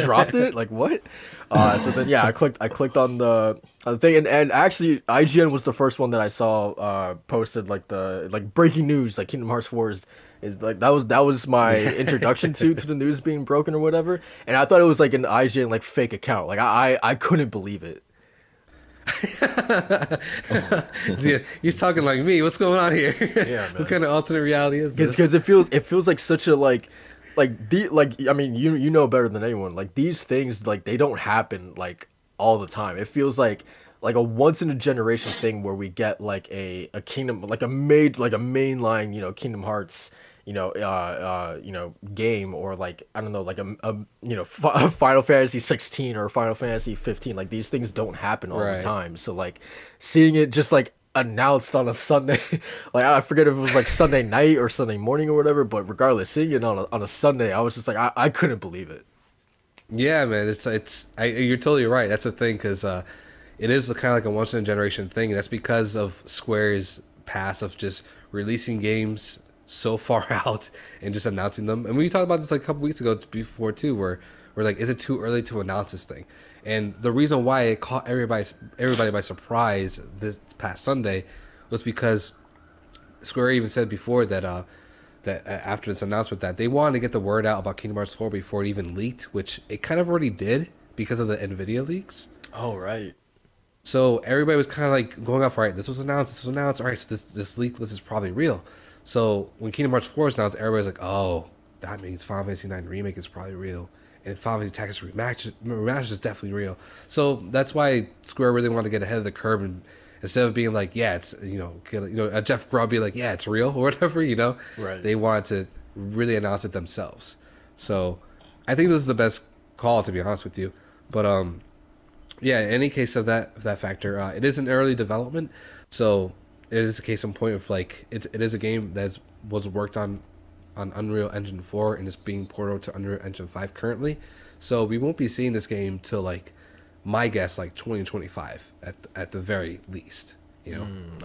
dropped it? Like what? So then I clicked on the thing, and actually IGN was the first one that I saw posted like the breaking news, like Kingdom Hearts 4 is like that was my introduction to the news being broken or whatever. And I thought it was like an IGN like fake account. Like I couldn't believe it. He's talking like me. What's going on here? Yeah, man. What kind of alternate reality is this? Because it feels like such a like I mean you know better than anyone. Like these things like they don't happen like all the time. It feels like a once in a generation thing where we get like a kingdom like a mainline Kingdom Hearts game, or like I don't know, like a Final Fantasy 16 or Final Fantasy 15. Like these things don't happen all the time. So like seeing it just like announced on a Sunday, like I forget if it was like Sunday night or Sunday morning or whatever, but regardless, seeing it on a Sunday, I was just like I couldn't believe it. Yeah, man, you're totally right. That's the thing, because it is kind of like a once in a generation thing. That's because of Square's past of just releasing games so far out and just announcing them. And we talked about this like a couple weeks ago before too, where we're like, is it too early to announce this thing? And the reason why it caught everybody by surprise this past Sunday was because Square even said before that that after this announcement that they wanted to get the word out about Kingdom Hearts 4 before it even leaked, which it kind of already did because of the Nvidia leaks. Oh, right. So everybody was kind of like going off, right, this was announced, all right, so this leak list is probably real. So when Kingdom Hearts 4 is announced, everybody's like, oh, that means Final Fantasy 9 Remake is probably real. And Final Fantasy Tactics Remastered is definitely real. So that's why Square really wanted to get ahead of the curve, and instead of being like, yeah, it's, Jeff Grubb be like, yeah, it's real, or whatever, Right. They wanted to really announce it themselves. So I think this is the best call, to be honest with you. But yeah, in any case of that factor, it is an early development, so it is a case in point of like it is a game that was worked on Unreal Engine 4 and is being ported to Unreal Engine 5 currently. So we won't be seeing this game till like my guess like 2025 at the very least. Okay.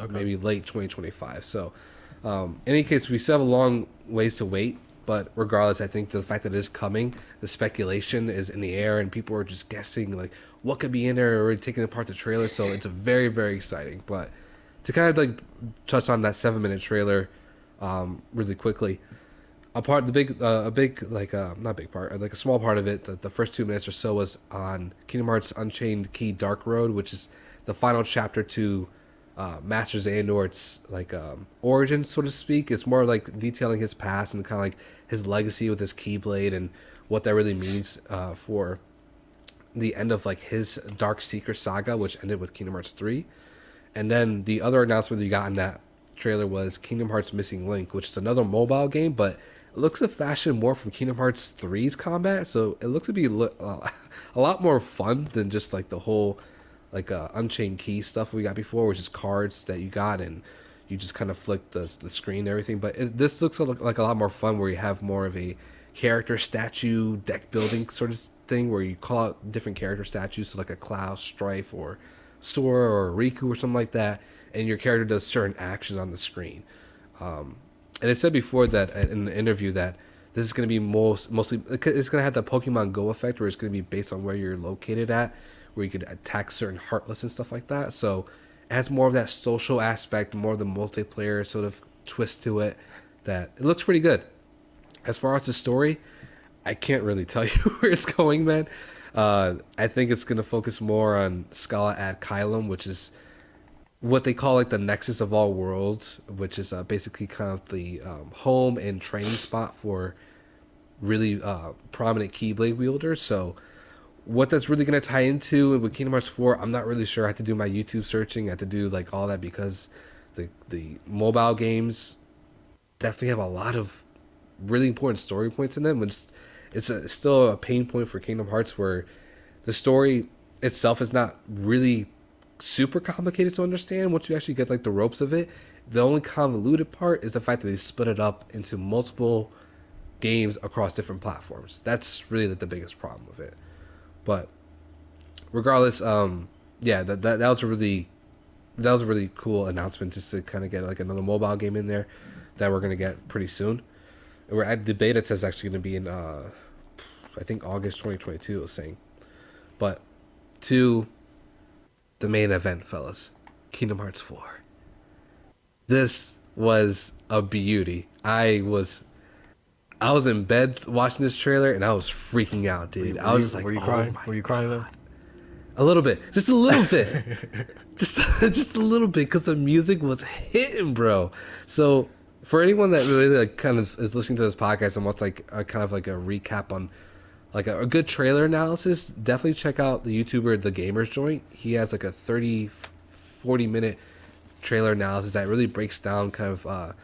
Maybe late 2025. So in any case, we still have a long ways to wait. But regardless, I think the fact that it is coming, the speculation is in the air, and people are just guessing like what could be in there, or taking apart the trailer. So it's a very, very exciting. But to kind of like touch on that 7-minute trailer, really quickly, not a big part, like a small part of it. The first 2 minutes or so was on Kingdom Hearts Unchained Key Dark Road, which is the final chapter to Master Xehanort's like origin, so to speak. It's more like detailing his past and kind of like his legacy with his Keyblade and what that really means for the end of like his Dark Seeker saga, which ended with Kingdom Hearts 3. And then the other announcement you got in that trailer was Kingdom Hearts Missing Link, which is another mobile game, but it looks a fashion more from Kingdom Hearts 3's combat, so it looks to be a lot more fun than just like the whole like Unchained Key stuff we got before, which is cards that you got and you just kind of flick the screen and everything. But this looks like a lot more fun, where you have more of a character statue deck building sort of thing, where you call out different character statues, so like a Cloud, Strife, or Sora, or Riku, or something like that, and your character does certain actions on the screen. And it said before that in the interview that this is going to be mostly, it's going to have the Pokemon Go effect, where it's going to be based on where you're located at, where you could attack certain Heartless and stuff like that. So it has more of that social aspect, more of the multiplayer sort of twist to it. That it looks pretty good. As far as the story, I can't really tell you where it's going, man. I think it's gonna focus more on Scala ad Kylum, which is what they call like the nexus of all worlds, which is basically kind of the home and training spot for really prominent Keyblade wielders. So what that's really going to tie into with Kingdom Hearts 4, I'm not really sure. I had to do my YouTube searching. I had to do like all that because the mobile games definitely have a lot of really important story points in them. It's still a pain point for Kingdom Hearts where the story itself is not really super complicated to understand once you actually get like the ropes of it. The only convoluted part is the fact that they split it up into multiple games across different platforms. That's really the biggest problem with it. But regardless, yeah, that was a really cool announcement just to kind of get like another mobile game in there that we're gonna get pretty soon. We're at the beta test actually gonna be in I think August 2022. I was saying, but to the main event, fellas, Kingdom Hearts 4. This was a beauty. I was in bed watching this trailer and I was freaking out, dude. I was just like, were you crying? Were you crying, man? A little bit, just a little bit, just a little bit, because the music was hitting, bro. So for anyone that really like kind of is listening to this podcast and wants like a kind of like a recap on like a good trailer analysis, definitely check out the YouTuber The Gamer's Joint. He has like a 40 minute trailer analysis that really breaks down kind of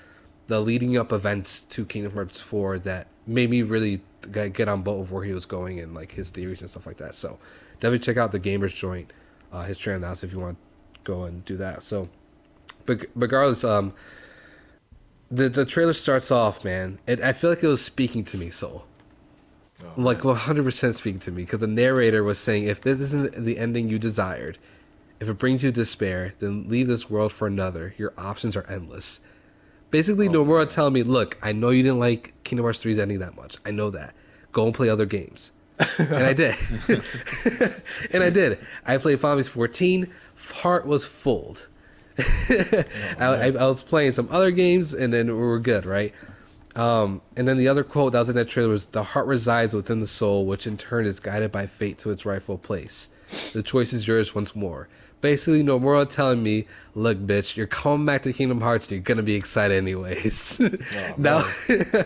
the leading up events to Kingdom Hearts 4 that made me really get on boat of where he was going and like his theories and stuff like that. So definitely check out The Gamer's Joint, his trailer analysis if you want to go and do that. So, but regardless, the trailer starts off, man. I feel like it was speaking to me, Soul. Oh, Like 100% speaking to me, because the narrator was saying, if this isn't the ending you desired, if it brings you despair, then leave this world for another. Your options are endless. Basically, Nomura telling me, look, I know you didn't like Kingdom Hearts 3's ending that much. I know that. Go and play other games. And I did. And I did. I played Final Fantasy 14. Heart was full. I was playing some other games, and then we were good, right? And then the other quote that was in that trailer was, the heart resides within the soul, which in turn is guided by fate to its rightful place. The choice is yours once more. Basically, Nomura telling me, look, bitch, you're coming back to Kingdom Hearts and you're going to be excited anyways. Now, I feel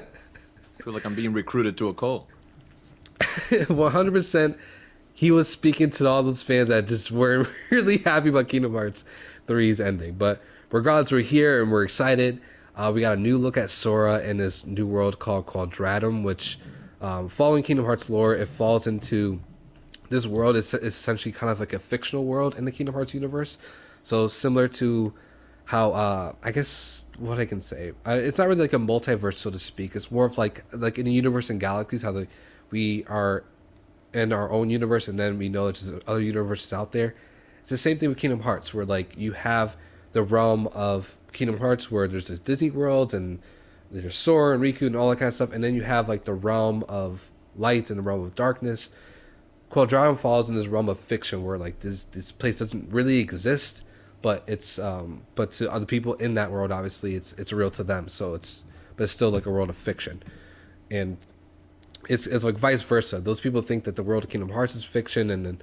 like I'm being recruited to a cult. 100%, he was speaking to all those fans that just weren't really happy about Kingdom Hearts 3's ending. But regardless, we're here and we're excited. We got a new look at Sora in this new world called Quadratum, which, following Kingdom Hearts lore, it falls into this world is essentially kind of like a fictional world in the Kingdom Hearts universe. So similar to how, I guess what I can say, it's not really like a multiverse, so to speak. It's more of like in the universe and galaxies, how we are in our own universe, and then we know there's other universes out there. It's the same thing with Kingdom Hearts, where like you have the realm of Kingdom Hearts where there's this Disney worlds and there's Sora and Riku and all that kind of stuff, and then you have like the realm of light and the realm of darkness. Quadratum falls in this realm of fiction where like this place doesn't really exist, but it's but to other people in that world, obviously it's real to them. So it's still like a world of fiction, and it's like vice versa. Those people think that the world of Kingdom Hearts is fiction, and then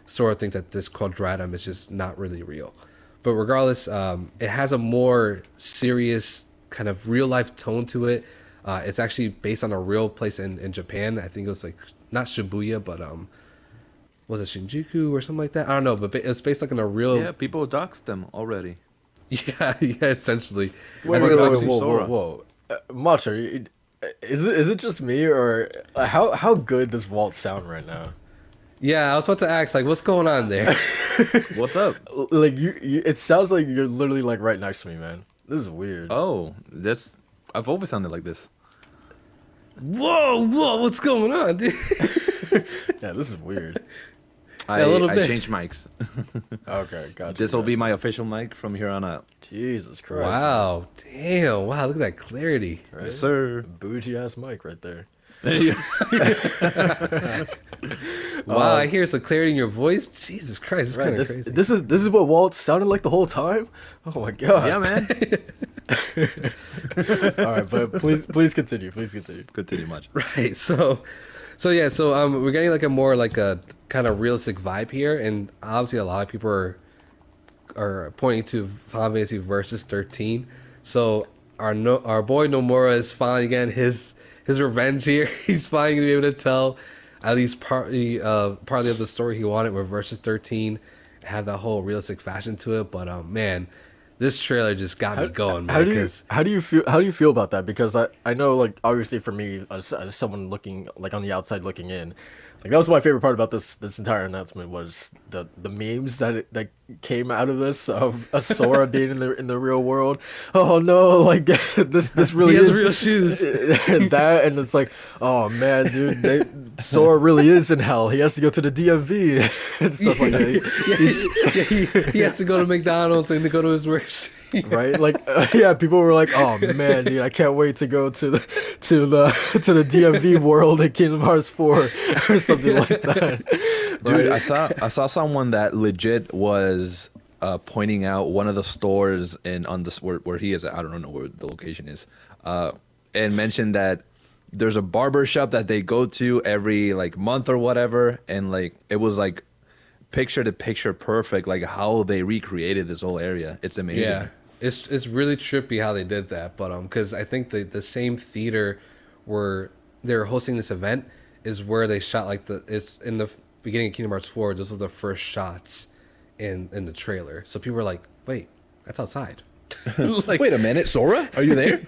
Sora thinks that this Quadratum is just not really real. But regardless, it has a more serious kind of real life tone to it. It's actually based on a real place in Japan. I think it was like not Shibuya, but was it Shinjuku or something like that? I don't know, but it's based like on a real. Yeah, people doxed them already. Yeah, essentially. Wait, Sora. whoa. Macho, is it just me, or how good does Walt sound right now? Yeah, I was about to ask, like, what's going on there? What's up? Like you, it sounds like you're literally like right next to me, man. This is weird. Oh, I've always sounded like this. Whoa, what's going on, dude? Yeah, this is weird. A little I bit. changed mics. Okay, gotcha. This will be my official mic from here on out. Jesus Christ. Wow, damn, wow, look at that clarity. Right? Yes, sir. Bougie ass mic right there. Wow, I hear some clarity in your voice. Jesus Christ, it's kind of crazy. This is what Walt sounded like the whole time. Oh my god. Yeah, man. All right, but please continue. Please continue. Continue much. Right. So we're getting like a more like a kind of realistic vibe here, and obviously a lot of people are pointing to Final Fantasy Versus 13. So our boy Nomura is finally getting his revenge here. He's finally gonna be able to tell at least partly of the story he wanted with Versus 13, have that whole realistic fashion to it. But man, this trailer just got me going, man. How do you feel about that? Because I know, like, obviously for me as someone looking like on the outside looking in, like that was my favorite part about this entire announcement was the memes that came out of this of Sora being in the real world. Oh no, like this really he has is real shoes. That, and it's like, oh man, dude, Sora really is in hell. He has to go to the DMV and stuff like that. He has to go to McDonald's and to go to his work. Right, like yeah, people were like, "Oh man, dude, I can't wait to go to the DMV world in Kingdom Hearts 4 or something like that." Dude, Right? I saw someone that legit was pointing out one of the stores where he is. I don't know where the location is, and mentioned that there's a barber shop that they go to every like month or whatever, and like it was like picture to picture perfect, like how they recreated this whole area. It's amazing. Yeah, it's really trippy how they did that. But because I think the same theater where they're hosting this event is where they shot like it's in the beginning of Kingdom Hearts 4. Those are the first shots in the trailer. So people were like, "Wait, that's outside." Like, Wait a minute, Sora, are you there?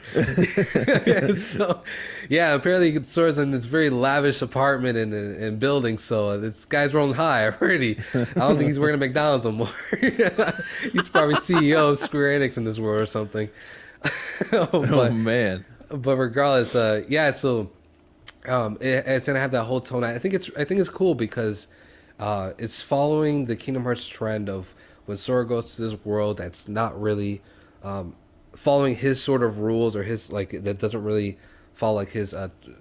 so yeah, apparently Sora's in this very lavish apartment and building, so this guy's rolling high already. I don't think he's working at McDonald's no more. He's probably CEO of Square Enix in this world or something. Oh man. But regardless, yeah, so it's gonna have that whole tone. I think it's cool because it's following the Kingdom Hearts trend of when Sora goes to this world that's not really following his sort of rules, or his like that doesn't really follow like his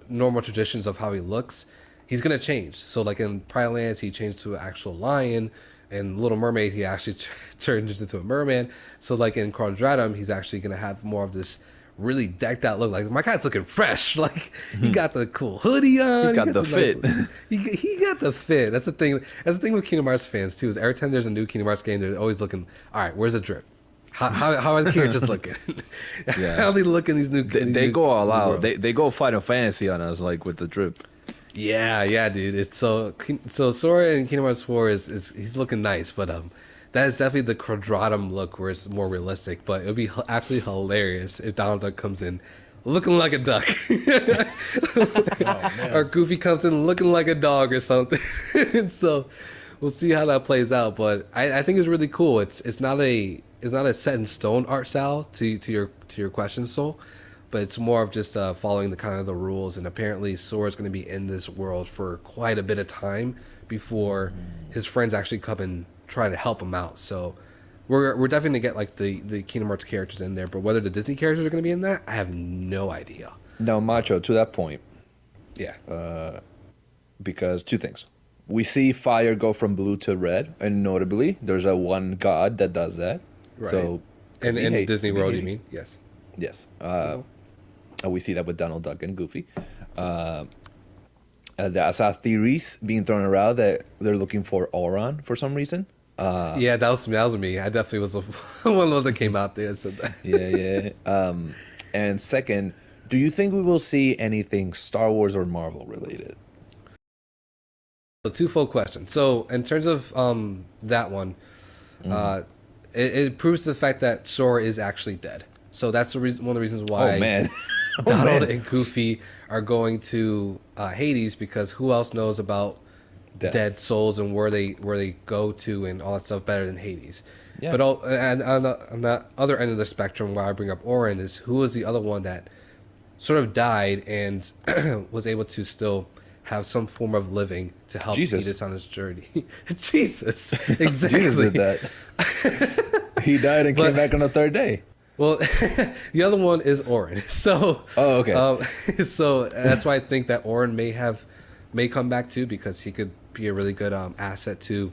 normal traditions of how he looks. He's gonna change. So like in Pride Lands, he changed to an actual lion. In Little Mermaid, he actually turns into a merman. So like in Quadratum, he's actually gonna have more of this really decked out look. Like my guy's looking fresh. Like he got the cool hoodie on. He's got the fit. He got the fit. That's the thing. That's the thing with Kingdom Hearts fans too. Is every time there's a new Kingdom Hearts game, they're always looking. All right, where's the drip? How are the characters looking? Yeah. How are they looking? They go all out. They go Final Fantasy on us, like with the drip. Yeah, dude. It's so Sora in Kingdom Hearts 4 is he's looking nice, but that is definitely the Quadratum look where it's more realistic. But it would be absolutely hilarious if Donald Duck comes in looking like a duck, or Goofy comes in looking like a dog or something. And so we'll see how that plays out. But I think it's really cool. It's not a set in stone art style to your question, Soul. But it's more of just following the kind of the rules, and apparently Sora's going to be in this world for quite a bit of time before his friends actually come and try to help him out. So we're definitely going to get like the Kingdom Hearts characters in there, but whether the Disney characters are going to be in that, I have no idea. Now, Macho, to that point, Yeah. because two things. We see fire go from blue to red, and notably, there's a one god that does that. Right. So, And in Disney could be World, you Hades. mean? Yes. Yes. We see that with Donald Duck and Goofy. I saw theories being thrown around that they're looking for Auron for some reason. Yeah, that was me. I definitely was one of the ones that came out there and said that. Yeah. And second, do you think we will see anything Star Wars or Marvel related? So twofold question. So in terms of that one, it proves the fact that Sora is actually dead. So that's the reason, one of the reasons why Oh man. Donald and Goofy are going to Hades, because who else knows about Death. dead souls and where they go to and all that stuff better than Hades. Yeah. But and on the other end of the spectrum, why I bring up Auron is who was the other one that sort of died and was able to still have some form of living to help Jesus. Hades on his journey. Jesus, exactly. Jesus did that. He died and came back on the third day. Well, the other one is Auron. So, Oh, okay. so that's why I think that Auron may have may come back too, because he could be a really good asset to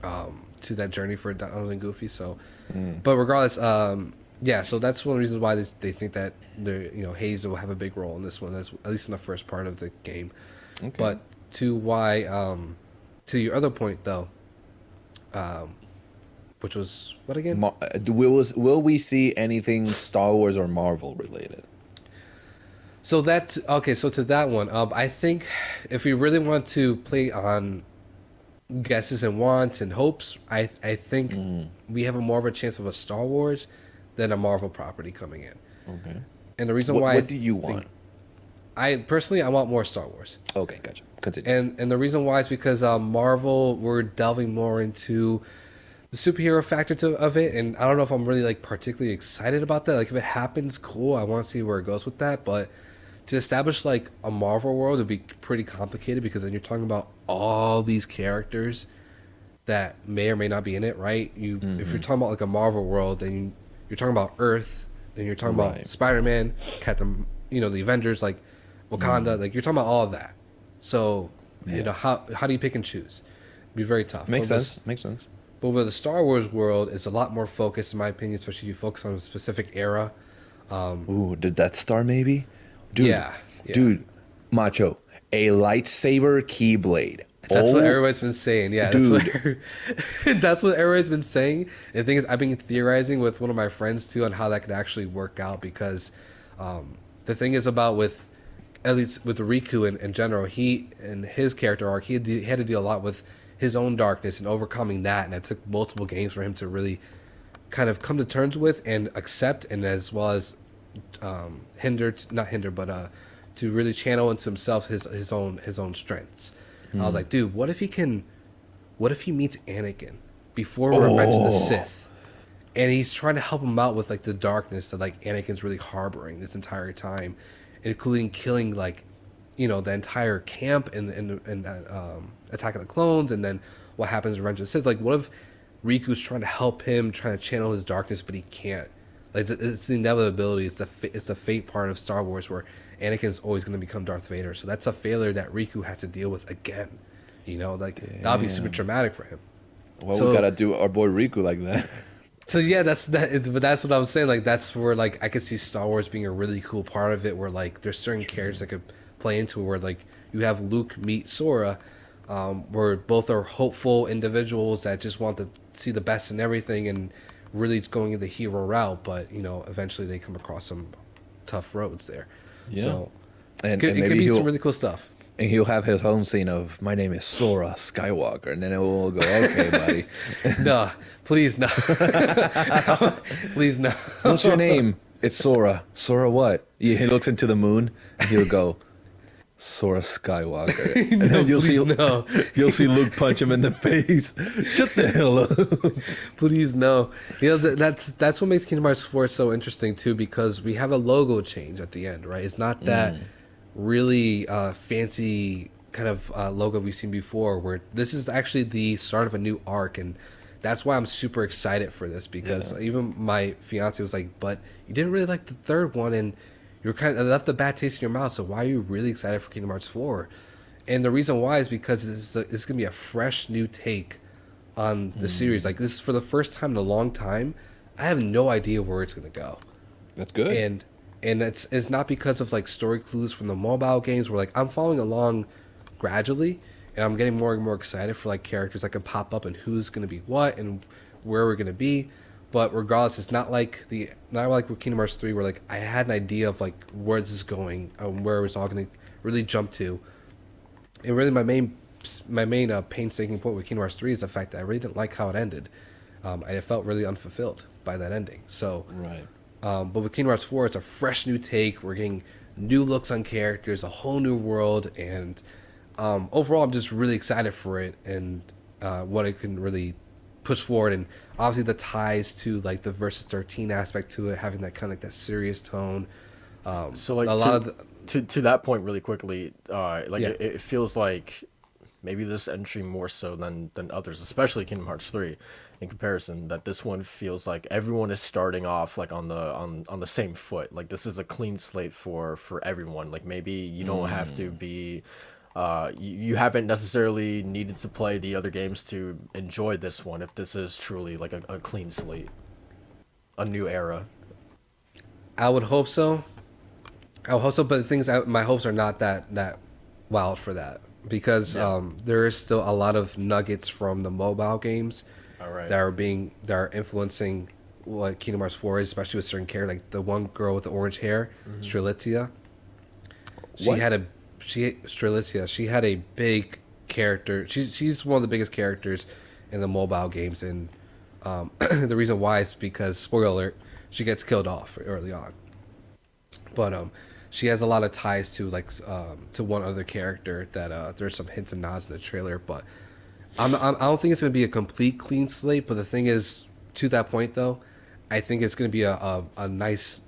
that journey for Donald and Goofy. So, but regardless, yeah. So that's one of the reasons why they think that Hayes will have a big role in this one, at least in the first part of the game. Okay. But to your other point though, which was what again? Will we see anything Star Wars or Marvel related? So that's okay. So to that one, I think if we really want to play on guesses and wants and hopes, I think we have more of a chance of a Star Wars than a Marvel property coming in. Okay. And the reason why what do you want? I personally want more Star Wars. Okay, gotcha. Continue. And the reason why is because Marvel, we're delving more into the superhero factor of it, and I don't know if I'm really like particularly excited about that. Like if it happens, cool. I want to see where it goes with that, but to establish like a Marvel world would be pretty complicated, because then you're talking about all these characters that may or may not be in it, right? If you're talking about like a Marvel world, then you're talking about Earth, then you're talking about Spider-Man, Captain, the Avengers, like Wakanda, like you're talking about all of that. So how do you pick and choose? It'd be very tough. Makes sense. But with the Star Wars world, it's a lot more focused, in my opinion, especially if you focus on a specific era. Ooh, the Death Star maybe? Dude, yeah. Dude, Macho, a lightsaber keyblade. That's what everybody's been saying. Yeah, dude. That's what everybody's been saying. And the thing is, I've been theorizing with one of my friends too on how that could actually work out, because the thing is about at least with Riku in general, he and his character arc, he had to deal a lot with his own darkness and overcoming that, and it took multiple games for him to really kind of come to terms with and accept, and as well as to really channel into himself his own strengths. I was like, dude, what if he meets Anakin before Revenge of the Sith, and he's trying to help him out with like the darkness that like Anakin's really harboring this entire time, including killing like the entire camp and Attack of the Clones, and then what happens in Revenge of the Sith. Like, what if Riku's trying to help him, trying to channel his darkness, but he can't? Like, it's the inevitability. It's the fate part of Star Wars, where Anakin's always going to become Darth Vader. So that's a failure that Riku has to deal with again. That'll be super traumatic for him. Well, we gotta do our boy Riku like that. So yeah, that's what I'm saying. Like, that's where like I could see Star Wars being a really cool part of it, where like there's certain characters that could play into it, where like you have Luke meet Sora, where both are hopeful individuals that just want to see the best in everything and really going in the hero route, but eventually they come across some tough roads there. Yeah. So and it could be some really cool stuff. And he'll have his own scene of, my name is Sora Skywalker, and then it will go, okay, buddy. No, please no. Please no. What's your name? It's Sora. Sora what? He looks into the moon, and he'll go, Sora Skywalker. And then you'll see Luke punch him in the face. Shut the hell up. Please no. That's what makes Kingdom Hearts 4 so interesting too, because we have a logo change at the end, right? It's not that really fancy kind of logo we've seen before, where this is actually the start of a new arc, and that's why I'm super excited for this, because even my fiance was like, but you didn't really like the third one, and you're kind of left a bad taste in your mouth, so why are you really excited for Kingdom Hearts 4? And the reason why is because it's going to be a fresh new take on the series. Like, this is for the first time in a long time. I have no idea where it's going to go. That's good. And it's not because of like story clues from the mobile games, where like I'm following along gradually, and I'm getting more and more excited for like characters that can pop up and who's going to be what and where we're going to be. But regardless, it's not like with Kingdom Hearts 3, where like I had an idea of like where this is going, where it's all going to really jump to. And really, my main painstaking point with Kingdom Hearts 3 is the fact that I really didn't like how it ended. I felt really unfulfilled by that ending. So, right. But with Kingdom Hearts 4, it's a fresh new take. We're getting new looks on characters, a whole new world, and overall, I'm just really excited for it and what it can really push forward. And obviously, the ties to like the versus 13 aspect to it, having that kind of like that serious tone. So like to that point, really quickly, it feels like maybe this entry more so than others, especially Kingdom Hearts 3. In comparison, that this one feels like everyone is starting off like on the same foot. Like, this is a clean slate for everyone. Like, maybe you don't have to be you haven't necessarily needed to play the other games to enjoy this one if this is truly like a clean slate, a new era. I would hope so. I would hope so, but the things my hopes are not that wild for that because there is still a lot of nuggets from the mobile games All right. that are influencing what Kingdom Hearts 4 is, especially with certain characters, like the one girl with the orange hair, Strelitzia. What? Strelitzia. She had a big character. She's one of the biggest characters in the mobile games, and the reason why is because, spoiler alert, she gets killed off early on. But she has a lot of ties to to one other character that there's some hints and nods in the trailer. But I don't think it's going to be a complete clean slate. But the thing is, to that point though, I think it's going to be a nice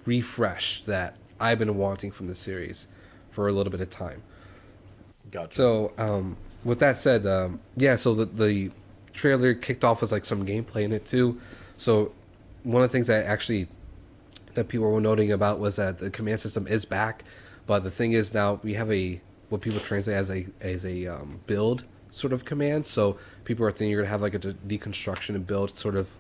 refresh that I've been wanting from the series for a little bit of time. Gotcha. So with that said, so the trailer kicked off with like some gameplay in it too. So one of the things that people were noting about was that the command system is back, but the thing is now we have what people translate as a build sort of command. So people are thinking you're gonna have like a deconstruction and build sort of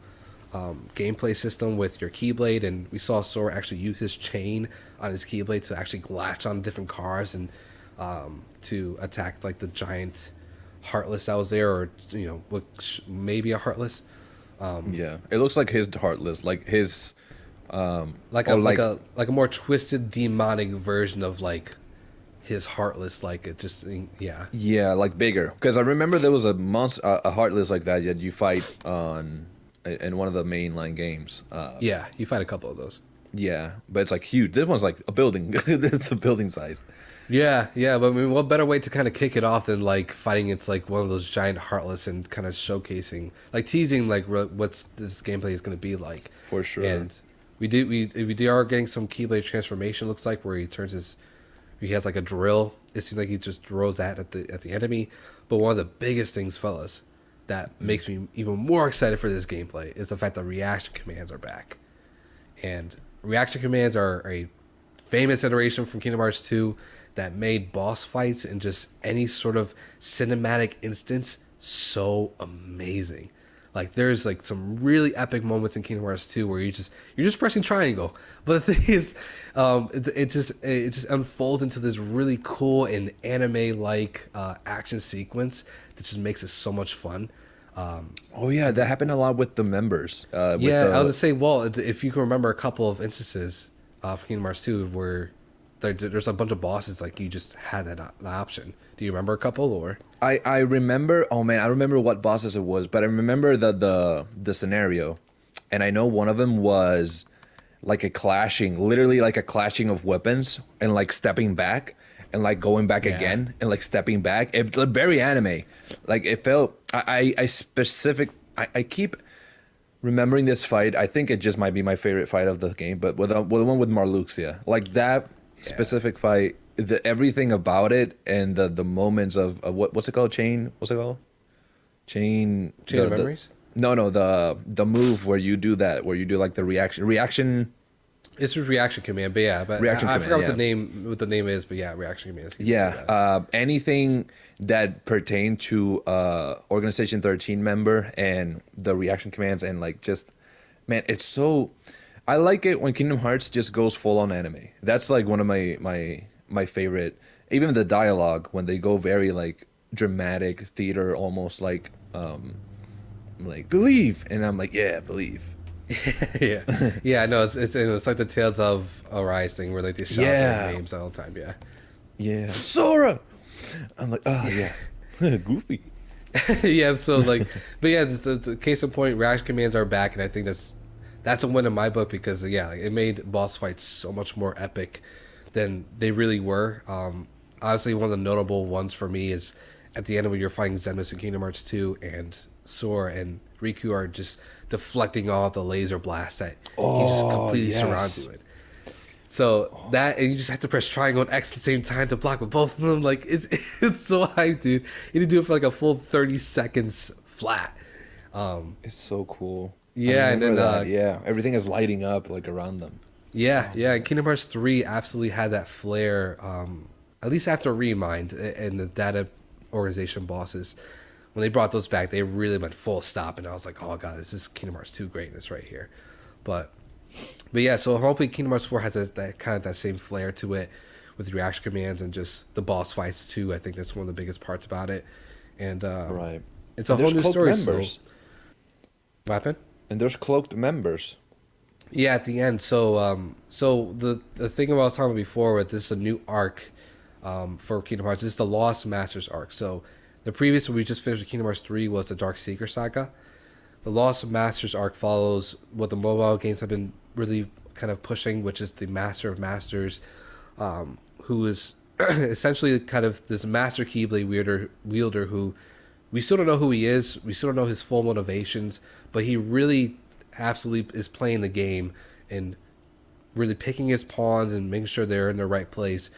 gameplay system with your Keyblade, and we saw Sora actually use his chain on his Keyblade to actually latch on different cars and to attack like the giant Heartless that was there, or maybe a Heartless. Yeah, it looks like his Heartless, like his like a more twisted demonic version of like his Heartless, like it just yeah, like bigger. Because I remember there was a monster, a Heartless like that you fight in one of the mainline games. You fight a couple of those. Yeah, but it's like huge. This one's like a building. It's a building size. Yeah, but I mean, what better way to kind of kick it off than like fighting it's like one of those giant Heartless and kind of showcasing, like teasing like what's this gameplay is going to be like. For sure. And we are getting some Keyblade transformation, looks like, where he has like a drill. It seems like he just drills at the enemy. But one of the biggest things, fellas, that makes me even more excited for this gameplay is the fact that reaction commands are back. And reaction commands are a famous iteration from Kingdom Hearts 2 that made boss fights and just any sort of cinematic instance so amazing. Like there's like some really epic moments in Kingdom Hearts 2 where you're just pressing triangle, but the thing is, it just unfolds into this really cool and anime like action sequence that just makes it so much fun. Oh yeah, that happened a lot with the members. I was gonna say, well, if you can remember a couple of instances for Kingdom Hearts 2 where there's a bunch of bosses like you just had that option. Do you remember a couple or? I remember. Oh man, I remember what bosses it was, but I remember the scenario, and I know one of them was like literally like a clashing of weapons and like stepping back and like going back again and like stepping back. It was very anime. Like it felt. I keep remembering this fight. I think it just might be my favorite fight of the game, but with the one with Marluxia, like that specific fight, everything about it and the moments of what's it called? Chain of memories? No, the move where you do that, where you do like the reaction. It's a reaction command, but I forgot what the name is, but reaction command. Yeah, anything that pertained to Organization 13 member and the reaction commands and like just, man, it's so. I like it when Kingdom Hearts just goes full on anime. That's like one of my favorite. Even the dialogue when they go very like dramatic theater, almost like believe, and I'm like, yeah, believe. No, it's like the Tales of Arise thing where like they shout their names all the time. Yeah, Sora. I'm like, oh yeah, Goofy. So like, but the case in point, reaction commands are back, and I think that's a win in my book because it made boss fights so much more epic than they really were. Obviously, one of the notable ones for me is at the end when you're fighting Xemnas in Kingdom Hearts 2, and Sora and Riku are just deflecting all the laser blasts that he just completely surrounds you with. So that, and you just have to press triangle and X at the same time to block with both of them. Like it's so hype, dude. You need to do it for like a full 30 seconds flat. It's so cool. Yeah, and then everything is lighting up like around them. Yeah. Kingdom Hearts 3 absolutely had that flair. at least after Remind and the data organization bosses, when they brought those back, they really went full stop, and I was like, oh god, this is Kingdom Hearts 2 greatness right here. But yeah, so hopefully Kingdom Hearts 4 has that kind of that same flair to it with reaction commands and just the boss fights too. I think that's one of the biggest parts about it. And Right. it's a And whole there's new cloaked story. members. So, what happened? And there's cloaked members. Yeah, at the end. So the thing about I was talking about before with this is a new arc for Kingdom Hearts. This is the Lost Masters arc. So the previous one we just finished with Kingdom Hearts 3 was the Dark Seeker saga. The Lost Masters arc follows what the mobile games have been really kind of pushing, which is the Master of Masters, who is essentially kind of this Master Keyblade wielder who we still don't know who he is. We still don't know his full motivations, but he really absolutely is playing the game and really picking his pawns and making sure they're in the right place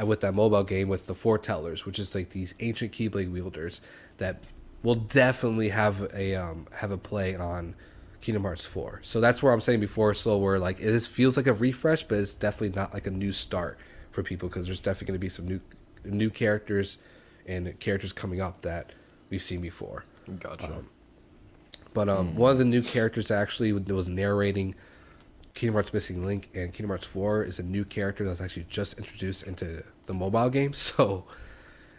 with that mobile game with the foretellers, which is like these ancient Keyblade wielders that will definitely have a play on Kingdom Hearts 4. So that's where I'm saying before, so where like feels like a refresh, but it's definitely not like a new start for people because there's definitely going to be some new characters and characters coming up that we've seen before. Gotcha. But one of the new characters actually was narrating Kingdom Hearts Missing Link and Kingdom Hearts 4 is a new character that's actually just introduced into the mobile game. So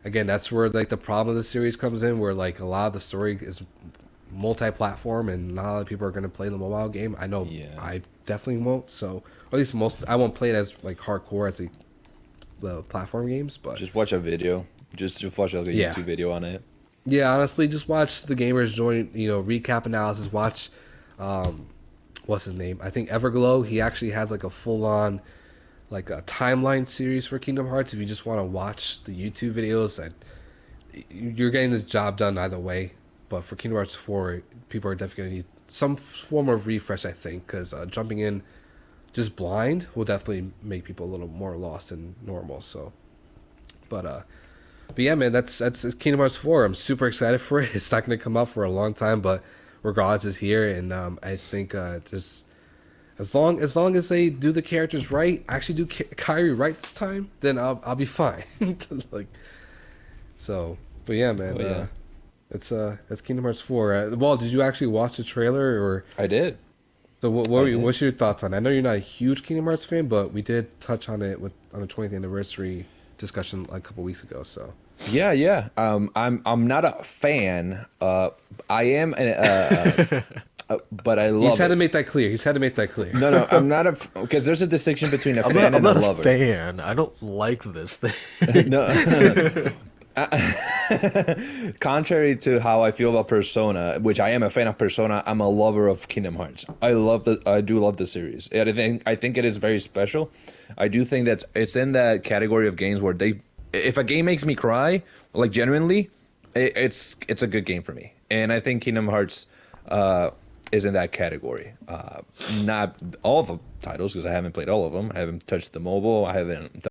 again, that's where like the problem of the series comes in, where like a lot of the story is multi-platform and not a lot of people are going to play the mobile game. I know I definitely won't. So or at least I won't play it as like hardcore as the platform games. But Just watch a video. Just watch like a YouTube video on it. yeah, honestly, just watch the gamers join, recap analysis. Watch, what's his name? I think Everglow. He actually has like a full-on, like a timeline series for Kingdom Hearts. If you just want to watch the YouTube videos, and you're getting the job done either way. But for Kingdom Hearts 4, people are definitely gonna need some form of refresh, I think, because jumping in just blind will definitely make people a little more lost than normal. So, but yeah, man, that's Kingdom Hearts 4. I'm super excited for it. It's not going to come out for a long time, but regardless, it's here, and I think just as long as they do the characters right, actually do Kyrie right this time, then I'll be fine. Like, so, but yeah, man, it's Kingdom Hearts 4. Well, did you actually watch the trailer or? I did. So what's your thoughts on it? I know you're not a huge Kingdom Hearts fan, but we did touch on it on the 20th anniversary discussion like a couple weeks ago. So Yeah. I'm not a fan. I am, but I love. He's had to make that clear. No, I'm not because there's a distinction between a fan I'm and not a a lover. fan. I don't like this thing. No. Contrary to how I feel about Persona, which I am a fan of Persona, I'm a lover of Kingdom Hearts. I do love the series. I think it is very special. I do think that it's in that category of games where if a game makes me cry, like genuinely, it's a good game for me. And I think Kingdom Hearts is in that category. Not all the titles because I haven't played all of them. I haven't touched the mobile. I haven't